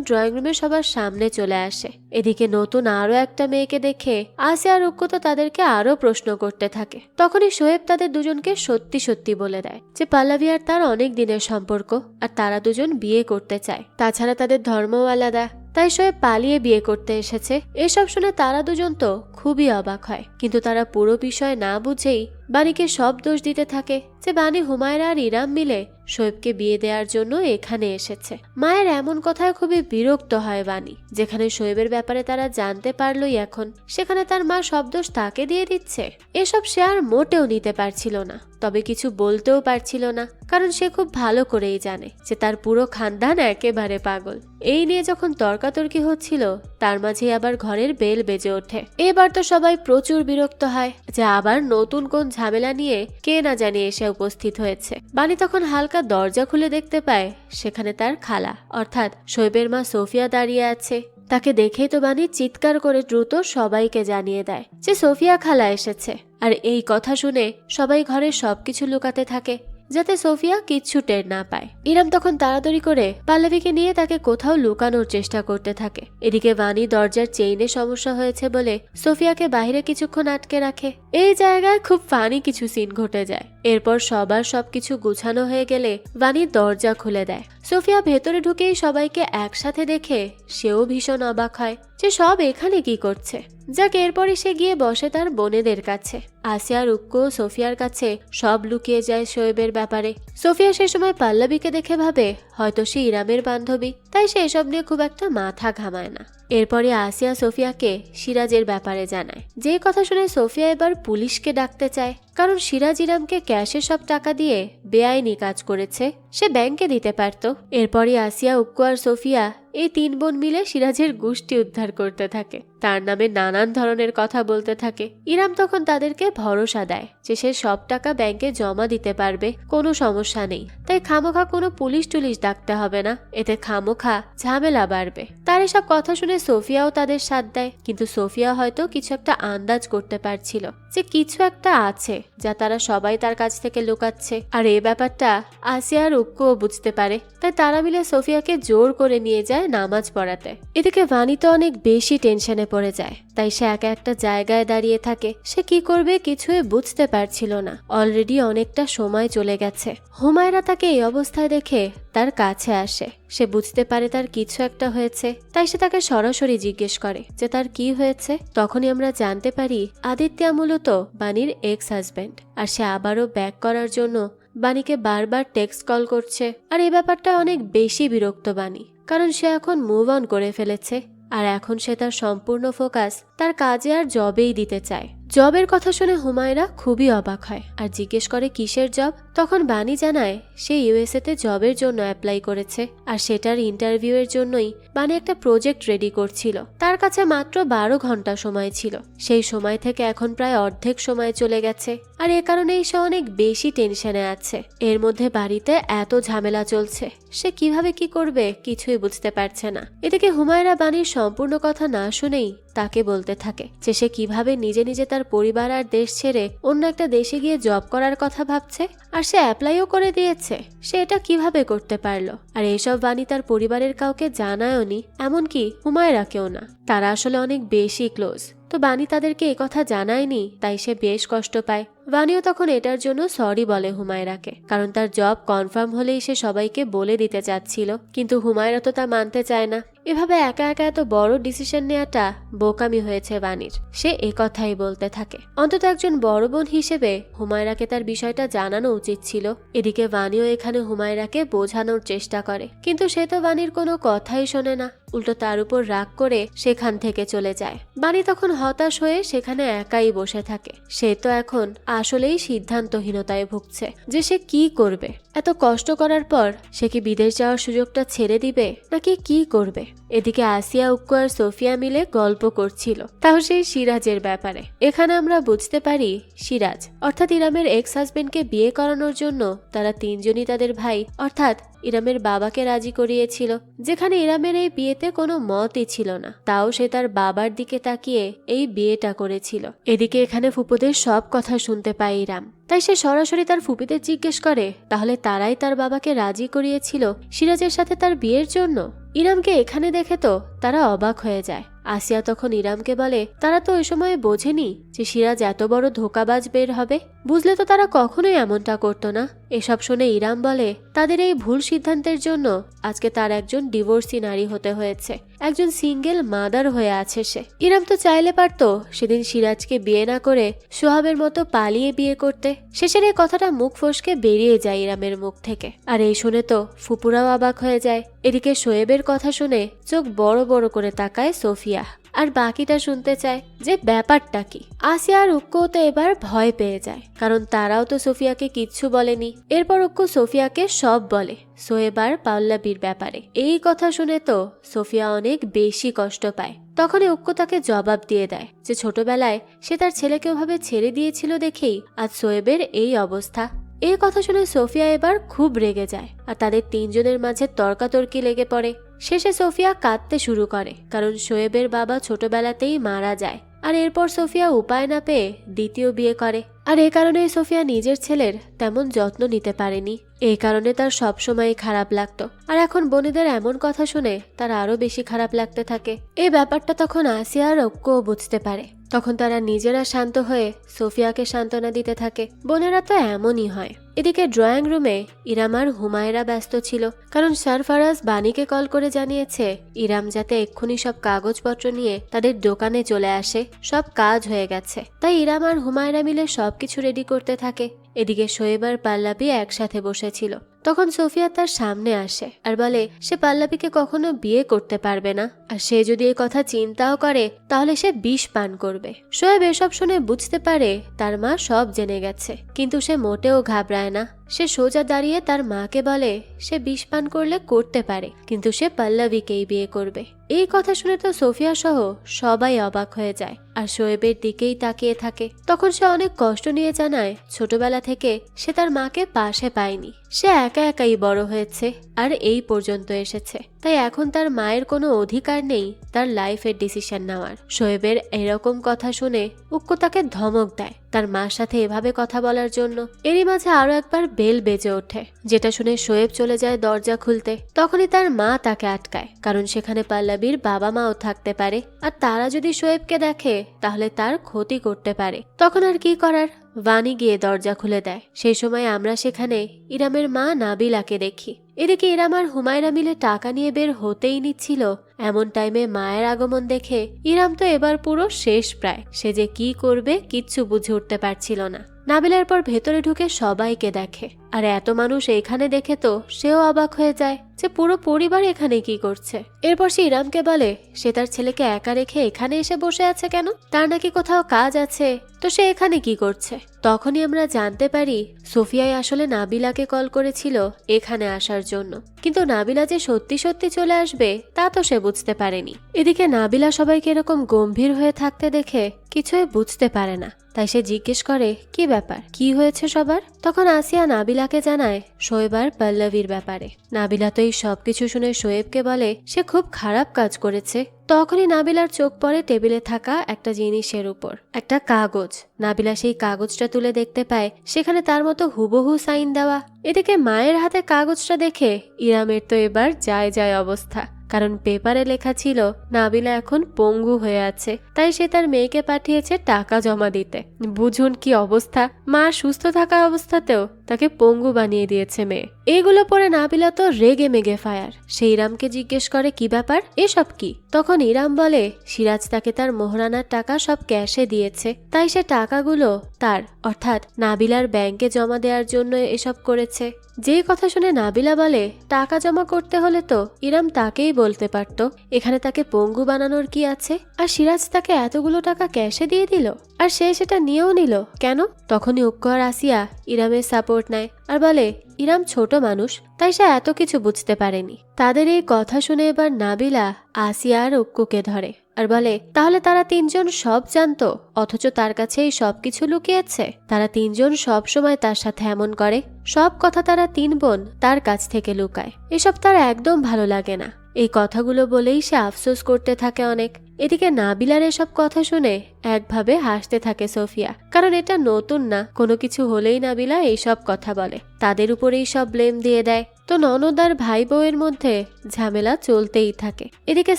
ড্রয়িং রুমে সবার সামনে চলে আসে। এদিকে নতুন আরো একটা মেয়েকে দেখে আসিয়া আর অক্কু তো তাদেরকে আরো প্রশ্ন করতে থাকে। তখনই সোহেব তাদের দুজনকে সত্যি সত্যি বলে দেয় যে পল্লবী আর তার অনেক দিনের সম্পর্ক, আর তারা দুজন বিয়ে করতে চায়। তাছাড়া তাদের ধর্মও আলাদা, তাই সোহেব পালিয়ে বিয়ে করতে এসেছে। এসব শুনে তারা দুজন তো খুবই অবাক হয়, কিন্তু তারা পুরো বিষয় না বুঝেই বানিকে সব দোষ দিতে থাকে যে বানি, হুমায়রা আর ইরাম মিলে সোহেবকে বিয়ে দেওয়ার জন্য এখানে এসেছে। মায়ের এমন কথায় খুবই বিরক্ত হয় বানি। যেখানে সোহেবের ব্যাপারে তারা জানতে পারলই এখন, সেখানে তার মা সব দোষ তাকে দিয়ে দিচ্ছে। এসব সে আর মোটেও নিতে পারছিল না, তবে কিছু বলতেও পারছিল না, কারণ সে খুব ভালো করেই জানে যে তার পুরো খানদান একেবারে পাগল। এই নিয়ে যখন তর্কাতর্কি হচ্ছিল তার মাঝে আবার ঘরের বেল বেজে ওঠে। এবার তো সবাই প্রচুর বিরক্ত হয় যে আবার নতুন কোন ঝামেলা নিয়ে কে না জানি এসে উপস্থিত হয়েছে। বানি তখন হালকা দরজা খুলে দেখতে পায় সেখানে তার খালা অর্থাৎ সোহেবের মা সোফিয়া দাঁড়িয়ে আছে। তাকে দেখেই তো বানি চিৎকার করে দ্রুত সবাইকে জানিয়ে দেয় যে সোফিয়া খালা এসেছে। আর এই কথা শুনে সবাই ঘরে সবকিছু লুকাতে থাকে যাতে সোফিয়া কিচ্ছু টের না পায়। ইরাম তখন তাড়াতাড়ি করে পল্লবীকে নিয়ে তাকে কোথাও লুকানোর চেষ্টা করতে থাকে। এদিকে বানি দরজার চেইনে সমস্যা হয়েছে বলে সোফিয়াকে বাইরে কিছুক্ষণ আটকে রাখে। এই জায়গায় খুব ফানি কিছু সিন ঘটে যায়। এরপর সবার সবকিছু গুছানো হয়ে গেলে বানি দরজা খুলে দেয়। সোফিয়া ভেতরে ঢুকেই সবাইকে একসাথে দেখে সেও ভীষণ অবাক হয় যে সব এখানে কি করছে। যাক, এরপরই সে গিয়ে বসে তার বোনেদের কাছে। আসিয়া, রুক্কো ও সোফিয়ার কাছে সব লুকিয়ে যায় শোয়েবের ব্যাপারে। সোফিয়া সে সময় পল্লবীকে দেখে ভাবে হয়তো সে ইরামের বান্ধবী, তাই সে এসব নিয়ে খুব একটা মাথা ঘামায় না। এরপরে আসিয়া সোফিয়াকে সিরাজের ব্যাপারে জানায়। যে কথা শুনে সোফিয়া এবার পুলিশকে ডাকতে চায়, কারণ সিরাজ ইরামকে ক্যাশে সব টাকা দিয়ে বেআইনি কাজ করেছে, সে ব্যাংকে দিতে পারত। এরপরই আসিয়া, উক্কু আর সোফিয়া এই তিন বোন মিলে সিরাজের গোষ্ঠী উদ্ধার করতে থাকে। তার নামে নানান ধরনের কথা বলতে থাকে। ইরাম তখন তাদেরকে ভরসা দেয় যে সে সব টাকা ব্যাংকে জমা দিতে পারবে, কোনো সমস্যা নেই, তাই খামোখা কোনো পুলিশ টুলিশ ডাকতে হবে না, এতে খামোখা ঝামেলা বাড়বে। তার এসব কথা শুনে সোফিয়াও তাদের সাথ দেয়, কিন্তু সোফিয়া হয়তো কিছু একটা আন্দাজ করতে পারছিল যে কিছু একটা আছে যা তারা সবাই তার কাছ থেকে লুকাচ্ছে। আর এই ব্যাপারটা আসিয়া আর উক্কুও বুঝতে পারে, তাই তারা মিলে সোফিয়াকে জোর করে নিয়ে যায় নামাজ পড়াতে। এদিকে বানি তো অনেক বেশি টেনশনে পড়ে যায়, তাই সে একা একটা জায়গায় দাঁড়িয়ে থাকে। সে কি করবে কিছুই বুঝতে পারছিল না। অলরেডি অনেকটা সময় চলে গেছে। হুমায়রা তাকে এই অবস্থায় দেখে তার কাছে আসে। সে বুঝতে পারে তার কিছু একটা হয়েছে, তাই সে তাকে সরাসরি জিজ্ঞেস করে যে তার কি হয়েছে। তখনই আমরা জানতে পারি আদিত্যা মূলত বানির এক্স হাজবেন্ড, আর সে আবারও ব্যাক করার জন্য বানিকে বারবার টেক্সট কল করছে। আর এই ব্যাপারটা অনেক বেশি বিরক্ত বানি, কারণ সে এখন মুভ অন করে ফেলেছে, আর এখন সে তার সম্পূর্ণ ফোকাস তার কাজে আর জবেই দিতে চায়। জবের কথা শুনে হুমায়রা খুবই অবাক হয় আর জিজ্ঞেস করে কিসের জব। তখন বানি জানায় সে ইউএসএতে জবের জন্য অ্যাপ্লাই করেছে, আর সেটার ইন্টারভিউয়ের জন্যই বানি একটা প্রজেক্ট রেডি করছিল। তার কাছে মাত্র 12 ঘন্টা সময় ছিল। সেই সময় থেকে এখন প্রায় অর্ধেক সময় চলে গেছে, আর এ কারণেই সে অনেক বেশি টেনশনে আছে। এর মধ্যে বাড়িতে এত ঝামেলা চলছে, সে কিভাবে কি করবে কিছুই বুঝতে পারছে না। এদিকে হুমায়রা বানির সম্পূর্ণ কথা না শুনেই তাকে বলতে থাকে যে সে কিভাবে নিজে নিজে তার পরিবার আর দেশ ছেড়ে অন্য একটা দেশে গিয়ে জব করার কথা ভাবছে, আর সে অ্যাপ্লাইও করে দিয়েছে। সে এটা কিভাবে করতে পারলো? আর এইসব বানি তার পরিবারের কাউকে জানায়ওনি, এমনকি হুমায়রাকেও না। তারা আসলে অনেক বেশি ক্লোজ। তো বানি তাদেরকে একথা জানায়নি, তাই সে বেশ কষ্ট পায়। বানিও তখন এটার জন্য সরি বলে হুমায়রাকে, কারণ তার জব কনফার্ম হলেই সে সবাইকে বলে দিতে চাচ্ছিল। কিন্তু হুমায়রা তো তা মানতে চায় না। এভাবে একা একা এত বড় ডিসিশন নেওয়াটা বোকামি হয়েছে বানির। সে একথাই বলতে থাকে। অন্তত একজন বড় বোন হিসেবে হুমায়রাকে তার বিষয়টা জানানো উচিত ছিল। এদিকে বানিও এখানে হুমায়রাকে বোঝানোর চেষ্টা করে, কিন্তু সে তো বানির কোনো কথাই শোনে না। উল্টো তার উপর রাগ করে সেখান থেকে চলে যায়। বানি তখন হতাশ হয়ে সেখানে একাই বসে থাকে। সে তো এখন আসলেই সিদ্ধান্তহীনতায় ভুগছে যে সে কি করবে। এত কষ্ট করার পর সে কি বিদেশ যাওয়ার সুযোগটা ছেড়ে দিবে নাকি কি করবে? এদিকে আসিয়া, উক্কু আর সোফিয়া মিলে গল্প করছিল, তাও সেই সিরাজের ব্যাপারে। এখানে আমরা বুঝতে পারি সিরাজ অর্থাৎ ইরামের এক্স হাজবেন্ডকে বিয়ে করানোর জন্য তারা তিনজনই তাদের ভাই অর্থাৎ ইরামের বাবাকে রাজি করিয়েছিল, যেখানে ইরামের এই বিয়েতে কোনো মতই ছিল না। তাও সে তার বাবার দিকে তাকিয়ে এই বিয়েটা করেছিল। এদিকে এখানে ফুপুদের সব কথা শুনতে পায় ইরাম, তাই সে সরাসরি তার ফুপিদের জিজ্ঞেস করে তাহলে তারাই তার বাবাকে রাজি করিয়েছিল সিরাজের সাথে তার বিয়ের জন্য। ইরামকে এখানে দেখে তো তারা অবাক হয়ে যায়। আসিয়া তখন ইরামকে বলে তারা তো ওই সময় বোঝেনি যে সিরাজ এত বড় ধোঁকাবাজ বের হবে, বুঝলে তো তারা কখনোই এমনটা করতো না। এসব শুনে ইরাম বলে তাদের এই ভুল সিদ্ধান্তের জন্য আজকে তার একজন ডিভোর্সি নারী হতে হয়েছে, একজন সিঙ্গেল মাদার হয়ে আছে সে। ইরাম তো চাইলে পারতো সেদিন সিরাজকে বিয়ে না করে সোহাবের মতো পালিয়ে বিয়ে করতে। শেষের এই কথাটা মুখ ফসকে বেরিয়ে যায় ইরামের মুখ থেকে, আর এই শুনে তো ফুপুরাও অবাক হয়ে যায়। এদিকে শোয়েবের কথা শুনে চোখ বড় বড় করে তাকায় সোফিয়া, আর বাকিটা শুনতে চায় যে ব্যাপারটা কি। আসিয়া আর উক্কু তো এবার ভয় পেয়ে যায়, কারণ তারাও তো সোফিয়াকে কিচ্ছু বলেনি। এরপর উক্কু সোফিয়াকে সব বলে শোয়েব আর পাল্লাবির ব্যাপারে। এই কথা শুনে তো সোফিয়া অনেক বেশি কষ্ট পায়। তখনই উক্কু তাকে জবাব দিয়ে দেয় যে ছোটবেলায় সে তার ছেলেকে ওভাবে ছেড়ে দিয়েছিল দেখেই আজ শোয়েবের এই অবস্থা। এই কথা শুনে সোফিয়া এবার খুব রেগে যায়, আর তাদের তিনজনের মাঝে তর্কাতর্কি লেগে পড়ে। শেষে সোফিয়া কাঁদতে শুরু করে, কারণ শোয়েবের বাবা ছোটবেলাতেই মারা যায়। আর এরপর সোফিয়া উপায় না পেয়ে দ্বিতীয় বিয়ে করে, আর এই কারণে সোফিয়া নিজের ছেলের তেমন যত্ন নিতে পারেনি। এই কারণে তার সবসময় খারাপ লাগতো, আর এখন বোনেদের এমন কথা শুনে তার আরো বেশি খারাপ লাগতে থাকে। এই ব্যাপারটা তখন আসিয়া আর উক্কুও বুঝতে পারে। তখন তারা নিজেরা শান্ত হয়ে সোফিয়াকে সান্ত্বনা দিতে থাকে। বোনেরা তো এমনই হয়। এদিকে ড্রয়িং রুমে ইরাম আর হুমায়রা ব্যস্ত ছিল, কারণ সরফরাজ বানিকে কল করে জানিয়েছে ইরাম যাতে এক্ষুনি সব কাগজপত্র নিয়ে তাদের দোকানে চলে আসে, সব কাজ হয়ে গেছে। তাই ইরাম আর হুমায়রা মিলে সবকিছু রেডি করতে থাকে। এদিকে শোয়েব আর পাল্লাবি একসাথে বসেছিল। তখন সোফিয়া তার সামনে আসে আর বলে সে পাল্লাবিকে কখনো বিয়ে করতে পারবে না, আর সে যদি এই কথা চিন্তাও করে তাহলে সে বিষ পান করবে। শোয়েব এসব শুনে বুঝতে পারে তার মা সব জেনে গেছে, কিন্তু সে মোটেও ঘাবড়ায় না। সে সোজা দাঁড়িয়ে তার মাকে বলে সে বিষ পান করলে করতে পারে, কিন্তু সে পাল্লাবিকেই বিয়ে করবে। এই কথা শুনে তো সোফিয়া সহ সবাই অবাক হয়ে যায়, আর শোয়েবের দিকেই তাকিয়ে থাকে। তখন সে অনেক কষ্ট নিয়ে জানায় ছোটবেলা থেকে সে তার মাকে পাশে পায়নি, সে একা একাই বড় হয়েছে আর এই পর্যন্ত এসেছে। তাই এখন তার মায়ের কোনো অধিকার নেই তার লাইফের ডিসিশন নেওয়ার। শোয়েবের এরকম কথা শুনে উক্কু তাকে ধমক দেয় তার মার সাথে এভাবে কথা বলার জন্য। এরই মাঝে আরো একবার বেল বেজে ওঠে, যেটা শুনে শোয়েব চলে যায় দরজা খুলতে। তখনই তার মা তাকে আটকায়, কারণ সেখানে পাল্লাবির বাবা মাও থাকতে পারে, আর তারা যদি শোয়েবকে দেখে তাহলে তার ক্ষতি করতে পারে। তখন আর কি করার, বানি গিয়ে দরজা খুলে দেয়। সেই সময় আমরা সেখানে ইরামের মা নাবিলাকে দেখি। এদিকে ইরাম আর হুমায়রা মিলে টাকা নিয়ে বের হতেই নিচ্ছিল, এমন টাইমে মায়ের আগমন দেখে ইরাম তো এবার পুরো শেষ প্রায়। সে যে কি করবে কিচ্ছু বুঝে উঠতে পারছিল না। নাবিলার পর ভেতরে ঢুকে সবাইকে দেখে, আর এত মানুষ এখানে দেখে তো সেও অবাক হয়ে যায় যে পুরো পরিবার এখানে কি করছে। এরপর সে ইরামকে বলে সে তার ছেলেকে একা রেখে এখানে এসে বসে আছে কেন, তার নাকি কোথাও কাজ আছে, তো সে এখানে কি করছে। তখনই আমরা জানতে পারি সোফিয়াই আসলে নাবিলাকে কল করেছিল এখানে আসার জন্য, কিন্তু নাবিলা যে সত্যি সত্যি চলে আসবে তা তো সে বুঝতে পারেনি। এদিকে নাবিলা সবাইকে এরকম গম্ভীর হয়ে থাকতে দেখে কিছুই বুঝতে পারে না, তাই সে জিজ্ঞেস করে কি ব্যাপার, কি হয়েছে সবার। তখন আসিয়া নাবিলাকে জানায় শোয়েব আর পল্লবীর ব্যাপারে। নাবিলা তো এই সবকিছু শুনে শোয়েবকে বলে সে খুব খারাপ কাজ করেছে। তখনই নাবিলার চোখ পড়ে টেবিলে থাকা একটা জিনিসের উপর, একটা কাগজ। নাবিলা সেই কাগজটা তুলে দেখতে পায় সেখানে তার মতো হুবহু সাইন দেওয়া। এদিকে মায়ের হাতে কাগজটা দেখে ইরামের তো এবার যায় যায় অবস্থা, কারণ পেপারে লেখা ছিল নাবিলা এখন পঙ্গু হয়ে আছে, তাই সে তার মেয়েকে পাঠিয়েছে টাকা জমা দিতে। বুঝুন কি অবস্থা, মা সুস্থ থাকা অবস্থাতেও তাকে পঙ্গু বানিয়ে দিয়েছে মেয়ে। এগুলো পরে নাবিলা তো রেগে মেগে ফায়ার। সে ইরামকে জিজ্ঞেস করে কি ব্যাপার, এসব কি। তখন ইরাম বলে সিরাজ তাকে তার মোহরানার টাকা সব ক্যাশে দিয়েছে, তাই সে টাকাগুলো তার অর্থাৎ নাবিলার ব্যাংকে জমা দেওয়ার জন্য এসব করেছে। যে কথা শুনে নাবিলা বলে টাকা জমা করতে হলে তো ইরাম তাকেই বলতে পারত, এখানে তাকে পঙ্গু বানানোর কি আছে। আর সিরাজ তাকে এতগুলো টাকা ক্যাশে দিয়ে দিল, আর সে সেটা নিয়েও নিল কেন। তখনই উক্কু আর আসিয়া ইরামের সাপোর্ট নেয় আর বলে ইরাম ছোট মানুষ, তাই সে এত কিছু বুঝতে পারেনি। তাদের এই কথা শুনে এবার নাবিলা আসিয়া আর উক্কুকে ধরে আর বলে তাহলে তারা তিনজন সব জানতো, অথচ তার কাছে এই সবকিছু লুকিয়েছে। তারা তিনজন সব সময় তার সাথে এমন করে, সব কথা তারা তিন বোন তার কাছ থেকে লুকায়। এসব তার একদম ভালো লাগে না। এই কথাগুলো বলেই সে আফসোস করতে থাকে অনেক। এদিকে নাবিলার এসব কথা শুনে একভাবে হাসতে থাকে সোফিয়া, কারণ এটা নতুন না, কোনো কিছু হলেই নাবিলা এইসব কথা বলে, তাদের উপরেই সব ব্লেম দিয়ে দেয়। তো ননদ আর ভাই বউয়ের মধ্যে ঝামেলা চলতেই থাকে। এদিকে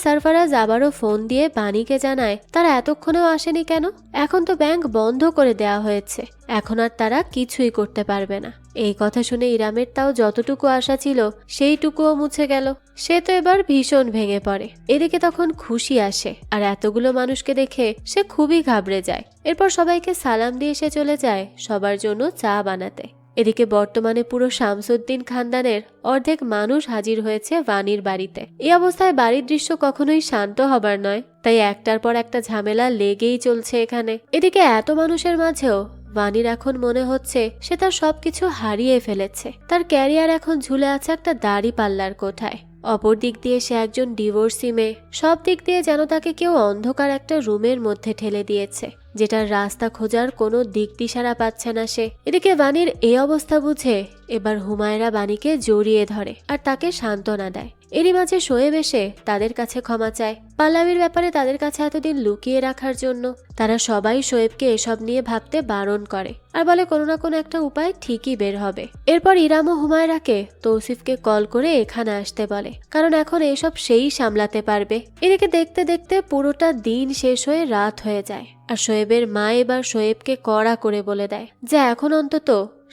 সরফরাজ আবারও ফোন দিয়ে বাণীকে জানায় তারা এতক্ষণেও আসেনি কেন, এখন তো ব্যাংক বন্ধ করে দেওয়া হয়েছে, এখন আর তারা কিছুই করতে পারবে না। এই কথা শুনে ইরামের তাও যতটুকু আশা ছিল সেইটুকুও মুছে গেল। সে তো এবার ভীষণ ভেঙে পড়ে। এদিকে তখন খুশি আসে, আর এতগুলো মানুষকে দেখে সে খুবই ঘাবড়ে যায়। এরপর সবাইকে সালাম দিয়ে সে চলে যায় সবার জন্য চা বানাতে। এদিকে বর্তমানে পুরো শামসুদ্দিন খানদানের অর্ধেক মানুষ হাজির হয়েছে বাণীর বাড়িতে। এই অবস্থায় বাড়ির দৃশ্য কখনোই শান্ত হবার নয়, তাই একটার পর একটা ঝামেলা লেগেই চলছে এখানে। এদিকে এত মানুষের মাঝেও বাণীর এখন মনে হচ্ছে সে তার সবকিছু হারিয়ে ফেলেছে। তার ক্যারিয়ার এখন ঝুলে আছে একটা দাড়ি পাল্লার কোঠায়। অপর দিক দিয়ে সে একজন ডিভোর্সি মেয়ে। সব দিক দিয়ে যেন তাকে কেউ অন্ধকার একটা রুমের মধ্যে ঠেলে দিয়েছে, যেটার রাস্তা খোঁজার কোনো দিক দিশারা পাচ্ছে না সে। এদিকে বাণীর এই অবস্থা বুঝে এবার হুমায়রা বাণীকে জড়িয়ে ধরে আর তাকে সান্ত্বনা দেয়। এরই মাঝে শোয়েব এসে তাদের কাছে ক্ষমা চায় পাল্লাবির ব্যাপারে তাদের কাছে এতদিন লুকিয়ে রাখার জন্য। তারা সবাই শোয়েবকে এসব নিয়ে ভাবতে বারণ করে আর বলে কোনো না কোনো একটা উপায় ঠিকই বের হবে। এরপর ইরাম ও হুমায়রাকে তৌসিফকে কল করে এখানে আসতে বলে, কারণ এখন এসব সেই সামলাতে পারবে। এদিকে দেখতে দেখতে পুরোটা দিন শেষ হয়ে রাত হয়ে যায়, আর শোয়েবের মা এবার শোয়েবকে কড়া করে বলে দেয় যে এখন অন্তত